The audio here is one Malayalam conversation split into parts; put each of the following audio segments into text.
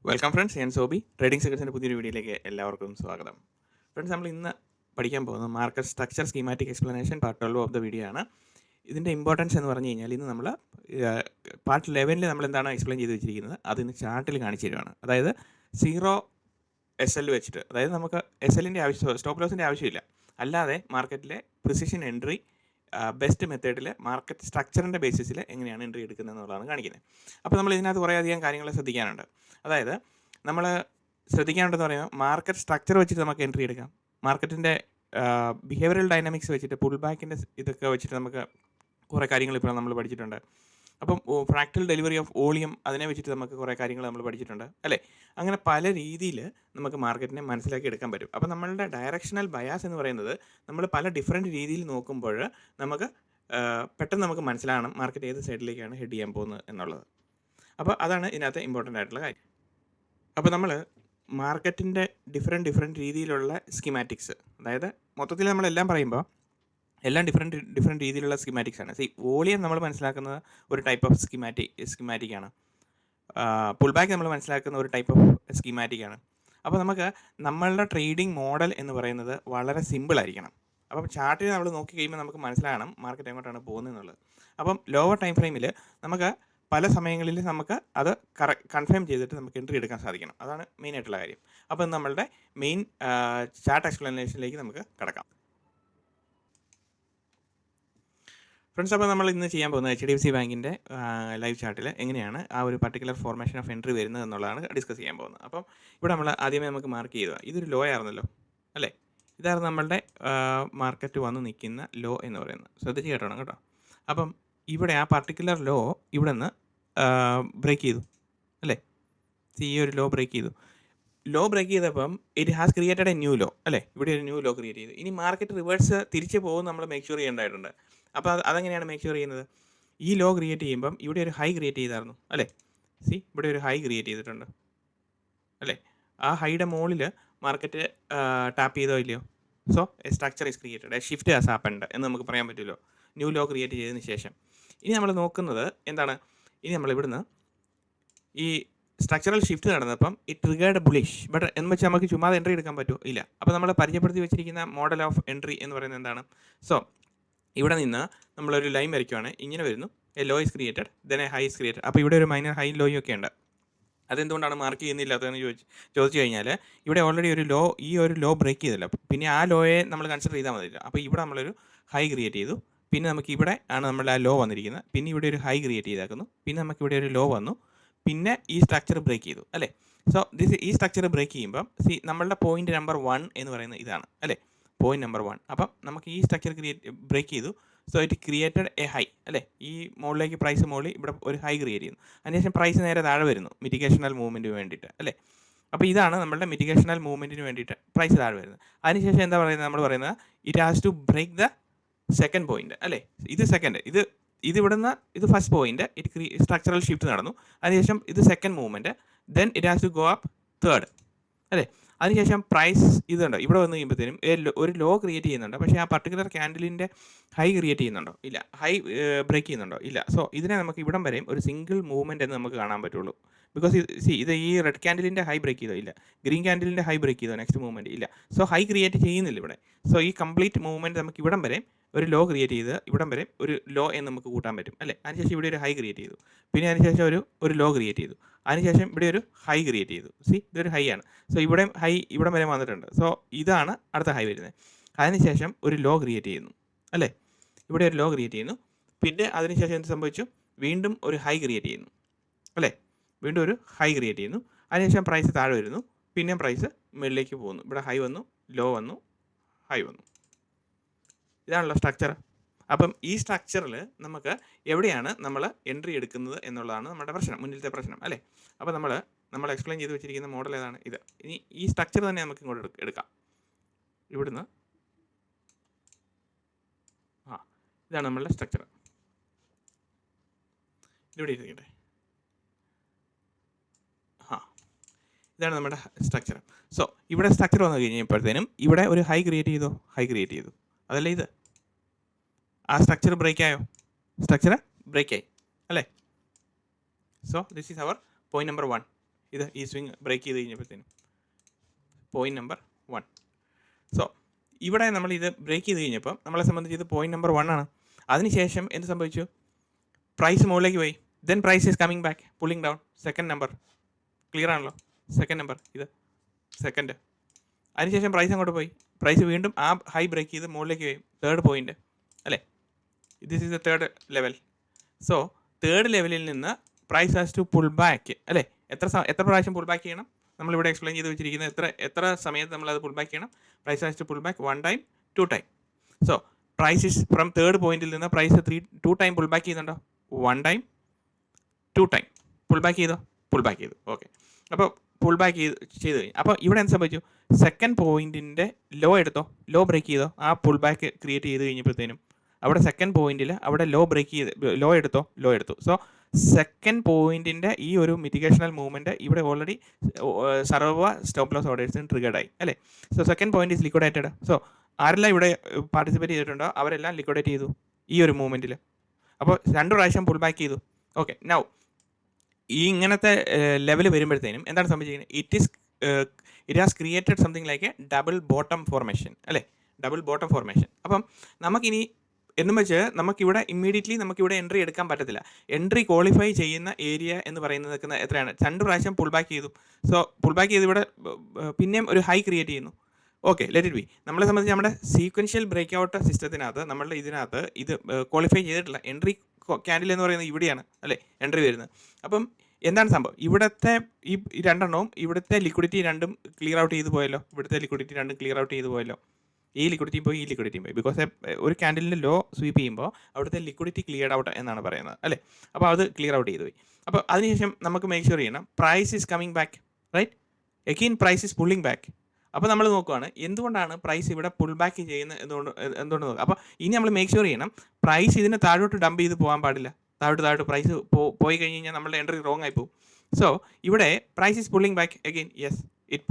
വെൽക്കം ഫ്രണ്ട്സ്, ഞാൻ സോബി. ട്രേഡിംഗ് സെക്രട്ടറിൻ്റെ പുതിയൊരു വീഡിയോയിലേക്ക് എല്ലാവർക്കും സ്വാഗതം. ഫ്രണ്ട്സ്, നമ്മൾ ഇന്ന് പഠിക്കാൻ പോകുന്നത് market structure schematic explanation part 12 of the video ആണ്. ഇതിൻ്റെ ഇമ്പോർട്ടൻസ് എന്ന് പറഞ്ഞു കഴിഞ്ഞാൽ ഇന്ന് നമ്മൾ പാർട്ട് 11 നമ്മൾ എന്താണ് എക്സ്പ്ലെയിൻ ചെയ്ത് വെച്ചിരിക്കുന്നത് അത് ഇന്ന് ചാർട്ടിൽ കാണിച്ചു തരുവാണ്. അതായത് 0 SL വെച്ചിട്ട്, അതായത് നമുക്ക് SLൻ്റെ ആവശ്യം, സ്റ്റോപ്പ് ലോസിൻ്റെ ആവശ്യമില്ല, അല്ലാതെ മാർക്കറ്റിലെ പ്രിസിഷൻ എൻട്രി ബെസ്റ്റ് മെത്തേഡിൽ മാർക്കറ്റ് സ്ട്രക്ചറിൻ്റെ ബേസിസിൽ എങ്ങനെയാണ് എൻട്രി എടുക്കുന്നത് എന്നുള്ളതാണ് കാണിക്കുന്നത്. അപ്പോൾ നമ്മൾ ഇതിനകത്ത് കുറേ അധികം കാര്യങ്ങൾ ശ്രദ്ധിക്കാനുണ്ട്. അതായത് നമ്മൾ ശ്രദ്ധിക്കാനുണ്ടെന്ന് പറയുമ്പോൾ മാർക്കറ്റ് സ്ട്രക്ചർ വെച്ചിട്ട് നമുക്ക് എൻട്രി എടുക്കാം. മാർക്കറ്റിൻ്റെ ബിഹേവിയറൽ ഡൈനാമിക്സ് വെച്ചിട്ട്, പുൾ ബാക്കിൻ്റെ ഇതൊക്കെ വെച്ചിട്ട് നമുക്ക് കുറേ കാര്യങ്ങൾ ഇപ്പോൾ നമ്മൾ പഠിച്ചിട്ടുണ്ട്. അപ്പം ഫ്രാക്ടൽ ഡെലിവറി ഓഫ് വോളിയം, അതിനെ വെച്ചിട്ട് നമുക്ക് കുറേ കാര്യങ്ങൾ നമ്മൾ പഠിച്ചിട്ടുണ്ട് അല്ലേ. അങ്ങനെ പല രീതിയിൽ നമുക്ക് മാർക്കറ്റിനെ മനസ്സിലാക്കി എടുക്കാൻ പറ്റും. അപ്പോൾ നമ്മളുടെ ഡയറക്ഷണൽ ബയാസ് എന്ന് പറയുന്നത് നമ്മൾ പല ഡിഫറെൻറ്റ് രീതിയിൽ നോക്കുമ്പോൾ നമുക്ക് പെട്ടെന്ന് നമുക്ക് മനസ്സിലാകണം മാർക്കറ്റ് ഏത് സൈഡിലേക്കാണ് ഹെഡ് ചെയ്യാൻ പോകുന്നത് എന്നുള്ളത്. അപ്പോൾ അതാണ് ഇതിനകത്ത് ഇമ്പോർട്ടൻ്റ് ആയിട്ടുള്ള കാര്യം. അപ്പോൾ നമ്മൾ മാർക്കറ്റിൻ്റെ ഡിഫറെൻറ്റ് രീതിയിലുള്ള സ്കീമാറ്റിക്സ്, അതായത് മൊത്തത്തിൽ നമ്മളെല്ലാം പറയുമ്പോൾ എല്ലാം ഡിഫറെൻറ്റ് രീതിയിലുള്ള സ്കീമാറ്റിക്സ് ആണ്. വോളിയം നമ്മൾ മനസ്സിലാക്കുന്നത് ഒരു ടൈപ്പ് ഓഫ് സ്കീമാറ്റിക് ആണ്. പുൾ ബാക്ക് നമ്മൾ മനസ്സിലാക്കുന്ന ഒരു ടൈപ്പ് ഓഫ് സ്കീമാറ്റിക് ആണ്. അപ്പോൾ നമുക്ക് നമ്മളുടെ ട്രേഡിംഗ് മോഡൽ എന്ന് പറയുന്നത് വളരെ സിമ്പിൾ ആയിരിക്കണം. അപ്പം ചാർട്ടിൽ നമ്മൾ നോക്കി കഴിയുമ്പോൾ നമുക്ക് മനസ്സിലാകണം മാർക്കറ്റ് എങ്ങോട്ടാണ് പോകുന്നത് എന്നുള്ളത്. അപ്പം ലോവർ ടൈം ഫ്രെയിമിൽ നമുക്ക് പല സമയങ്ങളിൽ നമുക്ക് അത് കൺഫേം ചെയ്തിട്ട് നമുക്ക് എൻട്രി എടുക്കാൻ സാധിക്കണം. അതാണ് മെയിൻ ആയിട്ടുള്ള കാര്യം. അപ്പം നമ്മളുടെ മെയിൻ ചാർട്ട് എക്സ്പ്ലനേഷനിലേക്ക് നമുക്ക് കിടക്കാം. ഫ്രണ്ട്സ്, അപ്പോൾ നമ്മൾ ഇന്ന് ചെയ്യാൻ പോകുന്നത് HDFC ബാങ്കിൻ്റെ ലൈവ് ചാർട്ടിൽ എങ്ങനെയാണ് ആ ഒരു പർട്ടിക്കുലർ ഫോർമേഷൻ ഓഫ് എൻട്രി വരുന്നത് എന്നുള്ളതാണ് ഡിസ്കസ് ചെയ്യാൻ പോകുന്നത്. അപ്പം ഇവിടെ നമ്മൾ ആദ്യമേ നമുക്ക് മാർക്ക് ചെയ്തതാണ്, ഇതൊരു ലോ ആയിരുന്നല്ലോ അല്ലേ. ഇതായിരുന്നു നമ്മളുടെ മാർക്കറ്റ് വന്ന് നിൽക്കുന്ന ലോ എന്ന് പറയുന്നത്. ശ്രദ്ധിച്ച് കേട്ടോണം കേട്ടോ. അപ്പം ഇവിടെ ആ പർട്ടിക്കുലർ ലോ ഇവിടെ നിന്ന് ബ്രേക്ക് ചെയ്തു അല്ലേ. ഈ ഒരു ലോ ബ്രേക്ക് ചെയ്തപ്പം it has created a new low അല്ലേ. ഇവിടെ ഒരു ന്യൂ ലോ ക്രിയേറ്റ് ചെയ്തു. ഇനി മാർക്കറ്റ് റിവേഴ്സ് തിരിച്ച് പോകും നമ്മൾ മേക്ക് ഷുവർ ചെയ്യേണ്ടതായിട്ടുണ്ട്. അപ്പോൾ അതെങ്ങനെയാണ് മേക്ക് ഷുവർ ചെയ്യുന്നത്? ഈ ലോ ക്രിയേറ്റ് ചെയ്യുമ്പം ഇവിടെ ഒരു ഹൈ ക്രിയേറ്റ് ചെയ്തായിരുന്നു അല്ലേ. ഇവിടെ ഒരു ഹൈ ക്രിയേറ്റ് ചെയ്തിട്ടുണ്ട് അല്ലേ. ആ ഹൈയുടെ മുകളിൽ മാർക്കറ്റ് ടാപ്പ് ചെയ്തോ ഇല്ലയോ? So A structure is created, A shift has happened എന്ന് നമുക്ക് പറയാൻ പറ്റുമല്ലോ, ന്യൂ ലോ ക്രിയേറ്റ് ചെയ്തതിന് ശേഷം. ഇനി നമ്മൾ നോക്കുന്നത് എന്താണ്? ഇനി നമ്മൾ ഇവിടുന്ന് ഈ സ്ട്രക്ചറൽ ഷിഫ്റ്റ് നടന്നപ്പം ഇറ്റ് ട്രിഗേർഡ് ബുളിഷ്, ബട്ട് എന്ന് വെച്ചാൽ നമുക്ക് ചുമ്മാതെ എൻട്രി എടുക്കാൻ പറ്റുമോ? ഇല്ല. അപ്പോൾ നമ്മൾ പരിചയപ്പെടുത്തി വെച്ചിരിക്കുന്ന മോഡൽ ഓഫ് എൻട്രി എന്ന് പറയുന്നത് എന്താണ്? സോ ഇവിടെ നിന്ന് നമ്മളൊരു ലൈൻ വരയ്ക്കുവാണ്, ഇങ്ങനെ വരുന്നു, a low is created, then a high is created. അപ്പോൾ ഇവിടെ ഒരു മൈനർ ഹൈ ലോയും ഒക്കെ ഉണ്ട്. അതെന്തുകൊണ്ടാണ് മാർക്ക് ചെയ്യുന്നില്ലാത്തതെന്ന് ചോദിച്ചു കഴിഞ്ഞാൽ ഇവിടെ ഓൾറെഡി ഈ ഒരു ലോ ബ്രേക്ക് ചെയ്തില്ല. പിന്നെ ആ ലോയെ നമ്മൾ കൺസിഡർ ചെയ്താൽ മതിയില്ല. അപ്പോൾ ഇവിടെ നമ്മളൊരു ഹൈ ക്രിയേറ്റ് ചെയ്തു, പിന്നെ നമുക്ക് ഇവിടെ ആണ് നമ്മുടെ ആ ലോ വന്നിരിക്കുന്നത്, പിന്നെ ഇവിടെ ഒരു ഹൈ ക്രിയേറ്റ് ചെയ്താക്കുന്നു, പിന്നെ നമുക്ക് ഇവിടെ ഒരു ലോ വന്നു, പിന്നെ ഈ സ്ട്രക്ചർ ബ്രേക്ക് ചെയ്തു അല്ലേ. സോ ഈ സ്ട്രക്ചർ ബ്രേക്ക് ചെയ്യുമ്പം നമ്മളുടെ പോയിന്റ് നമ്പർ 1 എന്ന് പറയുന്നത് ഇതാണ് അല്ലേ, പോയിന്റ് നമ്പർ 1. അപ്പം നമുക്ക് ഈ സ്ട്രക്ചർ ബ്രേക്ക് ചെയ്തു. So it created A high അല്ലേ. ഈ മുകളിലേക്ക് പ്രൈസ് മുകളിൽ ഇവിടെ ഒരു ഹൈ ക്രിയേറ്റ് ചെയ്യുന്നു. അതിനുശേഷം പ്രൈസ് നേരെ താഴെ വരുന്നു മിറ്റിഗേഷണൽ മൂവ്മെൻറ്റിന് വേണ്ടിയിട്ട് അല്ലേ. അപ്പോൾ ഇതാണ് നമ്മളുടെ മിറ്റിഗേഷണൽ മൂവ്മെൻറ്റിന് വേണ്ടിയിട്ട് പ്രൈസ് താഴെ വരുന്നത്. അതിനുശേഷം എന്താ പറയുന്നത്? നമ്മൾ പറയുന്നത് it has to break the second point അല്ലേ. ഇത് സെക്കൻഡ്, ഇത് ഇവിടുന്ന് ഇത് ഫസ്റ്റ് പോയിന്റ്, സ്ട്രക്ചറൽ ഷിഫ്റ്റ് നടന്നു. അതിനുശേഷം ഇത് second movement, then it has to go up third അല്ലേ. അതിനുശേഷം പ്രൈസ് ഇതുണ്ട്, ഇവിടെ വന്ന് കഴിയുമ്പോഴത്തേനും ഒരു ലോ ക്രിയേറ്റ് ചെയ്യുന്നുണ്ട്. പക്ഷേ ആ പർട്ടിക്കുലർ ക്യാൻഡിലിൻ്റെ ഹൈ ക്രിയേറ്റ് ചെയ്യുന്നുണ്ടോ? ഇല്ല. ഹൈ ബ്രേക്ക് ചെയ്യുന്നുണ്ടോ? ഇല്ല. സോ ഇതിനെ നമുക്ക് ഇവിടം വരെയും ഒരു സിംഗിൾ മൂവ്മെൻറ്റ് എന്ന് നമുക്ക് കാണാൻ പറ്റുള്ളൂ. ബിക്കോസ് ഇത് ഈ റെഡ് ക്യാൻഡിലിൻ്റെ ഹൈ ബ്രേക്ക് ചെയ്തോ? ഇല്ല. ഗ്രീൻ ക്യാൻഡിലിൻ്റെ ഹൈ ബ്രേക്ക് ചെയ്തോ നെക്സ്റ്റ് മൂവ്മെൻറ്റ്? ഇല്ല. സോ ഹൈ ക്രിയേറ്റ് ചെയ്യുന്നില്ല ഇവിടെ. സോ ഈ കംപ്ലീറ്റ് മൂവ്മെൻറ്റ് നമുക്ക് ഇവിടം വരെയും ഒരു ലോ ക്രിയേറ്റ് ചെയ്ത് ഇവിടം വരെ ഒരു ലോ എന്ന് നമുക്ക് കൂട്ടാൻ പറ്റും അല്ലേ. അതിനുശേഷം ഇവിടെ ഒരു ഹൈ ക്രിയേറ്റ് ചെയ്തു, പിന്നെ അതിനുശേഷം ഒരു ലോ ക്രിയേറ്റ് ചെയ്തു, അതിനുശേഷം ഇവിടെ ഒരു ഹൈ ക്രിയേറ്റ് ചെയ്തു. ഇതൊരു ഹൈ ആണ്. സോ ഇവിടെ ഹൈ ഇവിടം വരെ വന്നിട്ടുണ്ട്. സോ ഇതാണ് അടുത്ത ഹൈ വരുന്നത്. അതിനുശേഷം ഒരു ലോ ക്രിയേറ്റ് ചെയ്യുന്നു അല്ലേ. ഇവിടെ ഒരു ലോ ക്രിയേറ്റ് ചെയ്യുന്നു, പിന്നെ അതിനുശേഷം എന്ത് സംഭവിച്ചു? വീണ്ടും ഒരു ഹൈ ക്രിയേറ്റ് ചെയ്യുന്നു അല്ലേ. വീണ്ടും ഒരു ഹൈ ക്രിയേറ്റ് ചെയ്യുന്നു. അതിനുശേഷം പ്രൈസ് താഴെ വരുന്നു, പിന്നെയും പ്രൈസ് മുകളിലേക്ക് പോകുന്നു. ഇവിടെ ഹൈ വന്നു, ലോ വന്നു, ഹൈ വന്നു. ഇതാണല്ലോ സ്ട്രക്ചർ. അപ്പം ഈ സ്ട്രക്ചറിൽ നമുക്ക് എവിടെയാണ് നമ്മൾ എൻട്രി എടുക്കുന്നത് എന്നുള്ളതാണ് നമ്മുടെ പ്രശ്നം, മുന്നിലത്തെ പ്രശ്നം അല്ലേ. അപ്പോൾ നമ്മൾ എക്സ്പ്ലെയിൻ ചെയ്ത് വെച്ചിരിക്കുന്ന മോഡൽ ഏതാണ്? ഇത്. ഇനി ഈ സ്ട്രക്ചർ തന്നെ നമുക്ക് ഇങ്ങോട്ട് എടുക്കാം. ഇവിടുന്ന് ഇതാണ് നമ്മളുടെ സ്ട്രക്ചർ. ഇവിടെ ഇരിക്കട്ടെ. ഇതാണ് നമ്മുടെ സ്ട്രക്ചർ. സോ ഇവിടെ സ്ട്രക്ചർ വന്നു കഴിഞ്ഞപ്പോഴത്തേനും ഇവിടെ ഒരു ഹൈ ക്രിയേറ്റ് ചെയ്തു അതല്ലേ ഇത്. ആ സ്ട്രക്ചർ ബ്രേക്ക് ആയോ? സ്ട്രക്ചർ ബ്രേക്ക് ആയി അല്ലേ. So this is our point number 1. ഇത് ഈ സ്വിങ് ബ്രേക്ക് ചെയ്ത് കഴിഞ്ഞപ്പോഴത്തേനും പോയിന്റ് നമ്പർ 1. സോ ഇവിടെ നമ്മൾ ഇത് ബ്രേക്ക് ചെയ്ത് കഴിഞ്ഞപ്പോൾ നമ്മളെ സംബന്ധിച്ച് ഇത് പോയിന്റ് നമ്പർ 1 ആണ്. അതിനുശേഷം എന്ത് സംഭവിച്ചു? പ്രൈസ് മുകളിലേക്ക് പോയി. Then price is coming back, pulling down. Second number clear ആണല്ലോ? സെക്കൻഡ് നമ്പർ ഇത് സെക്കൻഡ്. അതിനുശേഷം പ്രൈസ് അങ്ങോട്ട് പോയി. പ്രൈസ് വീണ്ടും ആ ഹൈ ബ്രേക്ക് ചെയ്ത് മുകളിലേക്ക് പോയി. തേർഡ് പോയിന്റ് അല്ലേ? This is the third level. So third ലെവലിൽ നിന്ന് price has to pull back അല്ലേ? എത്ര പ്രാവശ്യം പുൾ ബാക്ക് ചെയ്യണം? നമ്മളിവിടെ എക്സ്പ്ലെയിൻ ചെയ്ത് വെച്ചിരിക്കുന്നത് എത്ര സമയത്ത് നമ്മളത് പുൾ ബാക്ക് ചെയ്യണം? Price has to pull back 1 time 2 time. So price is from third പോയിന്റിൽ നിന്ന് പ്രൈസ് 2 ടൈം പുൾ ബാക്ക് ചെയ്യുന്നുണ്ടോ? 1 ടൈം 2 ടൈം പുൾ ബാക്ക് ചെയ്തോ? പുൾ ബാക്ക് ചെയ്തു. ഓക്കെ. അപ്പോൾ പുൾ ബാക്ക് ചെയ്ത് കഴിഞ്ഞു. അപ്പോൾ ഇവിടെ എന്ത് സംഭവിച്ചു? സെക്കൻഡ് പോയിന്റിൻ്റെ ലോ എടുത്തോ, ലോ ബ്രേക്ക് ചെയ്തോ. ആ പുൾ ബാക്ക് ക്രിയേറ്റ് ചെയ്ത് കഴിഞ്ഞപ്പോഴത്തേനും അവിടെ സെക്കൻഡ് പോയിന്റിൽ അവിടെ ലോ ബ്രേക്ക് ചെയ്ത് ലോ എടുത്തു. സോ സെക്കൻഡ് പോയിന്റിൻ്റെ ഈ ഒരു മിറ്റിഗേഷണൽ മൂവ്മെൻറ്റ് ഇവിടെ ഓൾറെഡി സർവ സ്റ്റോപ്പ് ലോസ് ഓർഡേഴ്സിന് ട്രിഗർഡായി അല്ലേ? So second point is liquidated. So ആരെല്ലാം ഇവിടെ പാർട്ടിസിപ്പേറ്റ് ചെയ്തിട്ടുണ്ടോ അവരെല്ലാം ലിക്വിഡേറ്റ് ചെയ്തു ഈ ഒരു മൂവ്മെൻറ്റിൽ. അപ്പോൾ 2 പ്രാവശ്യം പുൾ ബാക്ക് ചെയ്തു. ഓക്കെ. നൗ ഈ ഇങ്ങനത്തെ ലെവൽ വരുമ്പോഴത്തേനും എന്താണ് സംഭവിച്ചിരിക്കുന്നത്? It has created something like a double bottom formation അല്ലേ? Double bottom formation. അപ്പം നമുക്കിനി എന്നും വെച്ച് നമുക്കിവിടെ ഇമ്മീഡിയറ്റ്ലി നമുക്കിവിടെ എൻട്രി എടുക്കാൻ പറ്റത്തില്ല. എൻട്രി ക്വാളിഫൈ ചെയ്യുന്ന ഏരിയ എന്ന് പറയുന്നത് എത്രയാണ്? 2 പ്രാവശ്യം പുൾ ബാക്ക് ചെയ്തു. സോ പുൾ ബാക്ക് ചെയ്ത് ഇവിടെ പിന്നെയും ഒരു ഹൈ ക്രിയേറ്റ് ചെയ്യുന്നു. Okay, let it be. നമ്മളെ സംബന്ധിച്ച് നമ്മുടെ സീക്വൻഷ്യൽ ബ്രേക്ക് ഔട്ട് സിസ്റ്റത്തിനകത്ത് നമ്മളുടെ ഇതിനകത്ത് ഇത് ക്വാളിഫൈ ചെയ്തിട്ടില്ല. എൻട്രി ക്യാൻഡിൽ എന്ന് പറയുന്നത് ഇവിടെയാണ് അല്ലേ എൻട്രി വരുന്നത്. അപ്പം എന്താണ് സംഭവം? ഇവിടുത്തെ ഈ 2 എണ്ണവും ഇവിടുത്തെ ലിക്വിഡിറ്റി 2ഉം ക്ലിയർ ഔട്ട് ചെയ്ത് പോയല്ലോ. ഇവിടുത്തെ ലിക്വിഡിറ്റി 2ഉം ക്ലിയർ ഔട്ട് ചെയ്ത് പോയല്ലോ. ഈ ലിക്വിഡിറ്റിയും പോയി, ഈ ലിക്വിഡിറ്റിയും പോയി. ബിക്കോസ് ഒരു ക്യാൻഡിലിൻ്റെ ലോ സ്വീപ്പ് ചെയ്യുമ്പോൾ അവിടുത്തെ ലിക്വിഡിറ്റി ക്ലിയർ ഔട്ട് എന്നാണ് പറയുന്നത് അല്ലേ? അപ്പോൾ അത് ക്ലിയർ ഔട്ട് ചെയ്ത് പോയി. അപ്പോൾ അതിനുശേഷം നമുക്ക് മേക്ക് ഷുവർ ചെയ്യണം price is coming back, right? Again price is pulling back. അപ്പോൾ നമ്മൾ നോക്കുകയാണ് എന്തുകൊണ്ടാണ് പ്രൈസ് ഇവിടെ പുൾ ബാക്ക് ചെയ്യുന്നത് എന്തുകൊണ്ട് നോക്കുക. അപ്പോൾ ഇനി നമ്മൾ മേക്ക് ഷുവർ ചെയ്യണം പ്രൈസ് ഇതിന് താഴോട്ട് ഡംപ് ചെയ്ത് പോകാൻ പാടില്ല. താഴോട്ട് പ്രൈസ് പോയി കഴിഞ്ഞ് കഴിഞ്ഞാൽ നമ്മളുടെ എൻട്രി റോങ് ആയി പോകും. സോ ഇവിടെ price is pulling back again. Yes, it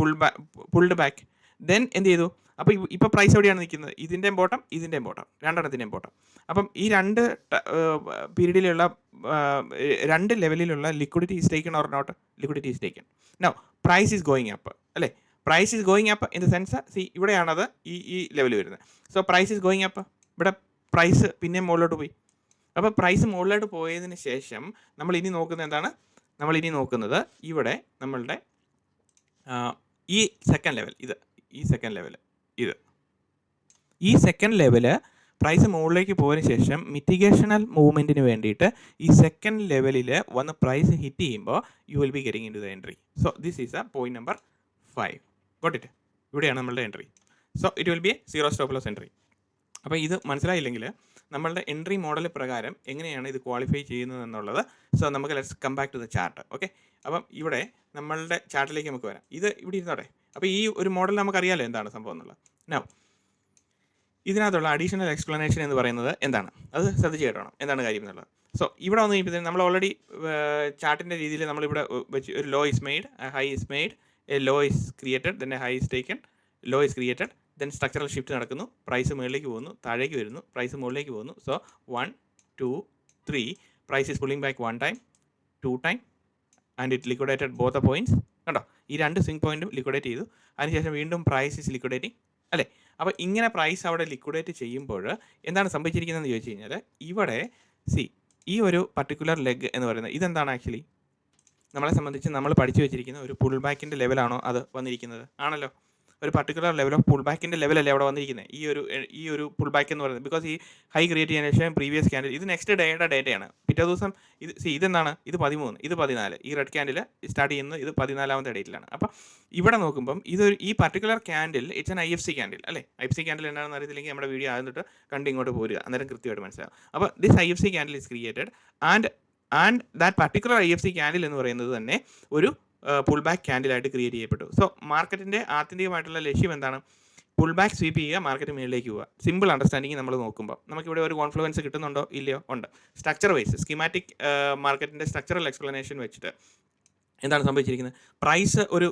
pulled back. Then എന്ത് ചെയ്തു? അപ്പോൾ ഇപ്പോൾ പ്രൈസ് എവിടെയാണ് നിൽക്കുന്നത്? ഇതിൻ്റെയും ബോട്ടം, ഇതിൻ്റെയും ബോട്ടം, രണ്ടെണ്ണത്തിൻ്റെയും ബോട്ടം. അപ്പം ഈ 2 പീരീഡിലുള്ള 2 ലെവലിലുള്ള liquidity is taken or not? Liquidity is taken. Now price is going up അല്ലേ? Price is going up in the sense ഇവിടെയാണത് ഈ ലെവൽ വരുന്നത്. So price is going up. ഇവിടെ പ്രൈസ് പിന്നെ മുകളിലോട്ട് പോയി. അപ്പോൾ പ്രൈസ് മുകളിലോട്ട് പോയതിന് ശേഷം നമ്മൾ ഇനി നോക്കുന്നത് എന്താണ്? നമ്മളിനി നോക്കുന്നത് ഇവിടെ നമ്മളുടെ ഈ സെക്കൻഡ് ലെവൽ, ഈ സെക്കൻഡ് ലെവല് പ്രൈസ് മുകളിലേക്ക് പോയതിന് ശേഷം മിറ്റിഗേഷണൽ മൂവ്മെൻറ്റിന് വേണ്ടിയിട്ട് ഈ സെക്കൻഡ് ലെവലിൽ വന്ന് പ്രൈസ് ഹിറ്റ് ചെയ്യുമ്പോൾ you will be getting into the entry. So this is a point number 5. Got it? ഇവിടെയാണ് നമ്മളുടെ entry. So it will be a 0 stop loss entry. അപ്പോൾ ഇത് മനസ്സിലായില്ലെങ്കിൽ നമ്മളുടെ എൻട്രി മോഡൽ പ്രകാരം എങ്ങനെയാണ് ഇത് ക്വാളിഫൈ ചെയ്യുന്നത് എന്നുള്ളത്. സോ നമുക്ക് let's come back to the chart. Okay. അപ്പം ഇവിടെ നമ്മളുടെ ചാർട്ടിലേക്ക് നമുക്ക് വരാം. ഇത് ഇവിടെ ഇരുന്നോട്ടെ. അപ്പോൾ ഈ ഒരു മോഡൽ നമുക്കറിയാമല്ലോ എന്താണ് സംഭവം എന്നുള്ളത്. നൗ ഇതിനകത്തുള്ള അഡീഷണൽ എക്സ്പ്ലനേഷൻ എന്ന് പറയുന്നത് എന്താണ്? അത് ശ്രദ്ധിച്ച് കേട്ടോണം എന്താണ് കാര്യം എന്നുള്ളത്. സോ ഇവിടെ വന്നു കഴിയുമ്പോഴത്തേക്കും നമ്മൾ ഓൾറെഡി ചാർട്ടിൻ്റെ രീതിയിൽ നമ്മളിവിടെ വെച്ച് ഒരു low is made, high is made, a low is created, then a high is taken, low is created, then structural shift നടക്കുന്നു. പ്രൈസ് മുകളിലേക്ക് പോകുന്നു, താഴേക്ക് വരുന്നു, പ്രൈസ് മുകളിലേക്ക് പോകുന്നു. So 1 2 3 price is pulling back 1 time 2 time and it liquidated both the points. കണ്ടോ? ഈ 2 സ്വിംഗ് പോയിന്റും ലിക്വിഡേറ്റ് ചെയ്തു. അതിനുശേഷം വീണ്ടും പ്രൈസ് ഇസ് ലിക്വിഡേറ്റിംഗ് അല്ലേ? അപ്പോൾ ഇങ്ങനെ പ്രൈസ് അവിടെ ലിക്വിഡേറ്റ് ചെയ്യുമ്പോൾ എന്താണ് സംഭവിച്ചിരിക്കുന്നതെന്ന് ചോദിച്ചു കഴിഞ്ഞാൽ ഇവിടെ ഈ ഒരു പർട്ടിക്കുലർ ലെഗ് എന്ന് പറയുന്നത് ഇതെന്താണ് ആക്ച്വലി നമ്മളെ സംബന്ധിച്ച് നമ്മൾ പഠിച്ചു വെച്ചിരിക്കുന്ന ഒരു പുൾ ബാക്കിൻ്റെ ലെവലാണോ അത് വന്നിരിക്കുന്നത്? ആണല്ലോ. ഒരു പർട്ടിക്കുലർ ലെവൽ ഓഫ് പുൾ ബാക്കിൻ്റെ ലെവലല്ലേ അവിടെ വന്നിരിക്കുന്നത് ഈ ഒരു പുൾ ബാക്ക് എന്ന് പറയുന്നത്. ബിക്കോസ് ഈ ഹൈ ക്രിയേറ്റ് ചെയ്യാൻ ശേഷം പ്രീവിയസ് ക്യാൻഡിൽ ഇത് നെക്സ്റ്റ് ഡേയുടെ ഡേറ്റയാണ്. പിറ്റേ ദിവസം ഇതെന്താണ്? ഇത് 13, ഇത് 14. ഈ റെഡ് ക്യാൻഡിൽ സ്റ്റാർട്ട് ചെയ്യുന്നത് ഇത് 14ാമത്തെ ഡേറ്റിലാണ്. അപ്പോൾ ഇവിടെ നോക്കുമ്പം ഈ particular candle it's an IFC candle അല്ലേ? IFC ക്യാൻഡിൽ എന്താണെന്ന് അറിയത്തില്ലെങ്കിൽ നമ്മുടെ വീഡിയോ ആദ്യം തൊട്ട് കണ്ട് ഇങ്ങോട്ട് പോരുക, അന്നേരം കൃത്യമായിട്ട് മനസ്സിലാവും. അപ്പോൾ this IFC candle is created and that particular IFC candle എന്ന് പറയുന്നത് തന്നെ ഒരു പുൾ ബാക്ക് ക്യാൻഡിലായിട്ട് ക്രിയേറ്റ് ചെയ്യപ്പെട്ടു. സോ മാർക്കറ്റിൻ്റെ ആത്യന്തികമായിട്ടുള്ള ലക്ഷ്യം എന്താണ്? പുൾ ബാക്ക് സ്വീപ്പ് ചെയ്യുക, മാർക്കറ്റ് മുകളിലേക്ക് പോവുക. സിമ്പിൾ അണ്ടർസ്റ്റാൻഡിങ് നമ്മൾ നോക്കുമ്പോൾ നമുക്കിവിടെ ഒരു കോൺഫ്ലുവൻസ് കിട്ടുന്നുണ്ടോ ഇല്ലയോ? ഉണ്ട്. സ്ട്രക്ചർ വൈസ് സ്കീമാറ്റിക് മാർക്കറ്റിൻ്റെ സ്ട്രക്ചറൽ എക്സ്പ്ലനേഷൻ വെച്ചിട്ട് എന്താണ് സംഭവിച്ചിരിക്കുന്നത്? പ്രൈസ് ഒരു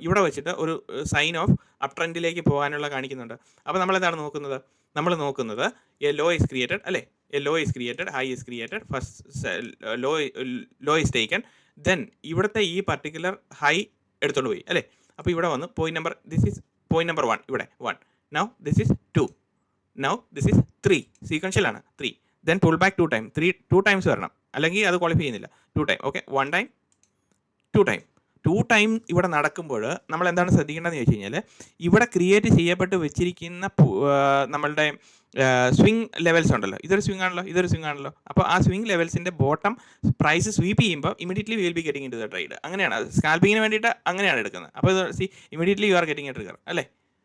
ഇവിടെ വെച്ചിട്ട് ഒരു സൈൻ ഓഫ് അപ് ട്രെൻഡിലേക്ക് പോകാനുള്ള കാണിക്കുന്നുണ്ട്. അപ്പോൾ നമ്മളെന്താണ് നോക്കുന്നത്? നമ്മൾ നോക്കുന്നത് എ ലോ ഇസ് ക്രിയേറ്റഡ് അല്ലേ? A low is created, high is created, first low is taken, then ഇവിടുത്തെ ഈ പർട്ടിക്കുലർ ഹൈ എടുത്തുകൊണ്ട് പോയി അല്ലേ. അപ്പോൾ ഇവിടെ വന്ന് point number this is point number 1 ഇവിടെ 1. Now this is 2. Now this is 3. സീക്വൻഷ്യലാണ് 3. Then pull back 2 time 2 times വരണം, അല്ലെങ്കിൽ അത് ക്വാളിഫൈ ചെയ്യുന്നില്ല. 2 time okay. 1 time 2 time 2 time ഇവിടെ നടക്കുമ്പോൾ നമ്മൾ എന്താണ് ശ്രദ്ധിക്കേണ്ടതെന്ന് ചോദിച്ചു കഴിഞ്ഞാൽ ഇവിടെ ക്രിയേറ്റ് ചെയ്യപ്പെട്ട് വെച്ചിരിക്കുന്ന നമ്മളുടെ സ്വിംഗ് ലെവൽസ് ഉണ്ടല്ലോ. ഇതൊരു സ്വിംഗ് ആണല്ലോ, ഇതൊരു സ്വിംഗ് ആണല്ലോ. അപ്പോൾ ആ സ്വിംഗ് ലെവൽസിൻ്റെ ബോട്ടം പ്രൈസ് സ്വീപ്പ് ചെയ്യുമ്പോൾ immediately will be getting into the trade. അങ്ങനെയാണ് സ്കാൽപ്പിങ്ങിന് വേണ്ടിയിട്ട് അങ്ങനെയാണ് എടുക്കുന്നത്. അപ്പോൾ ഇത് immediately you are getting a trigger അല്ലേ.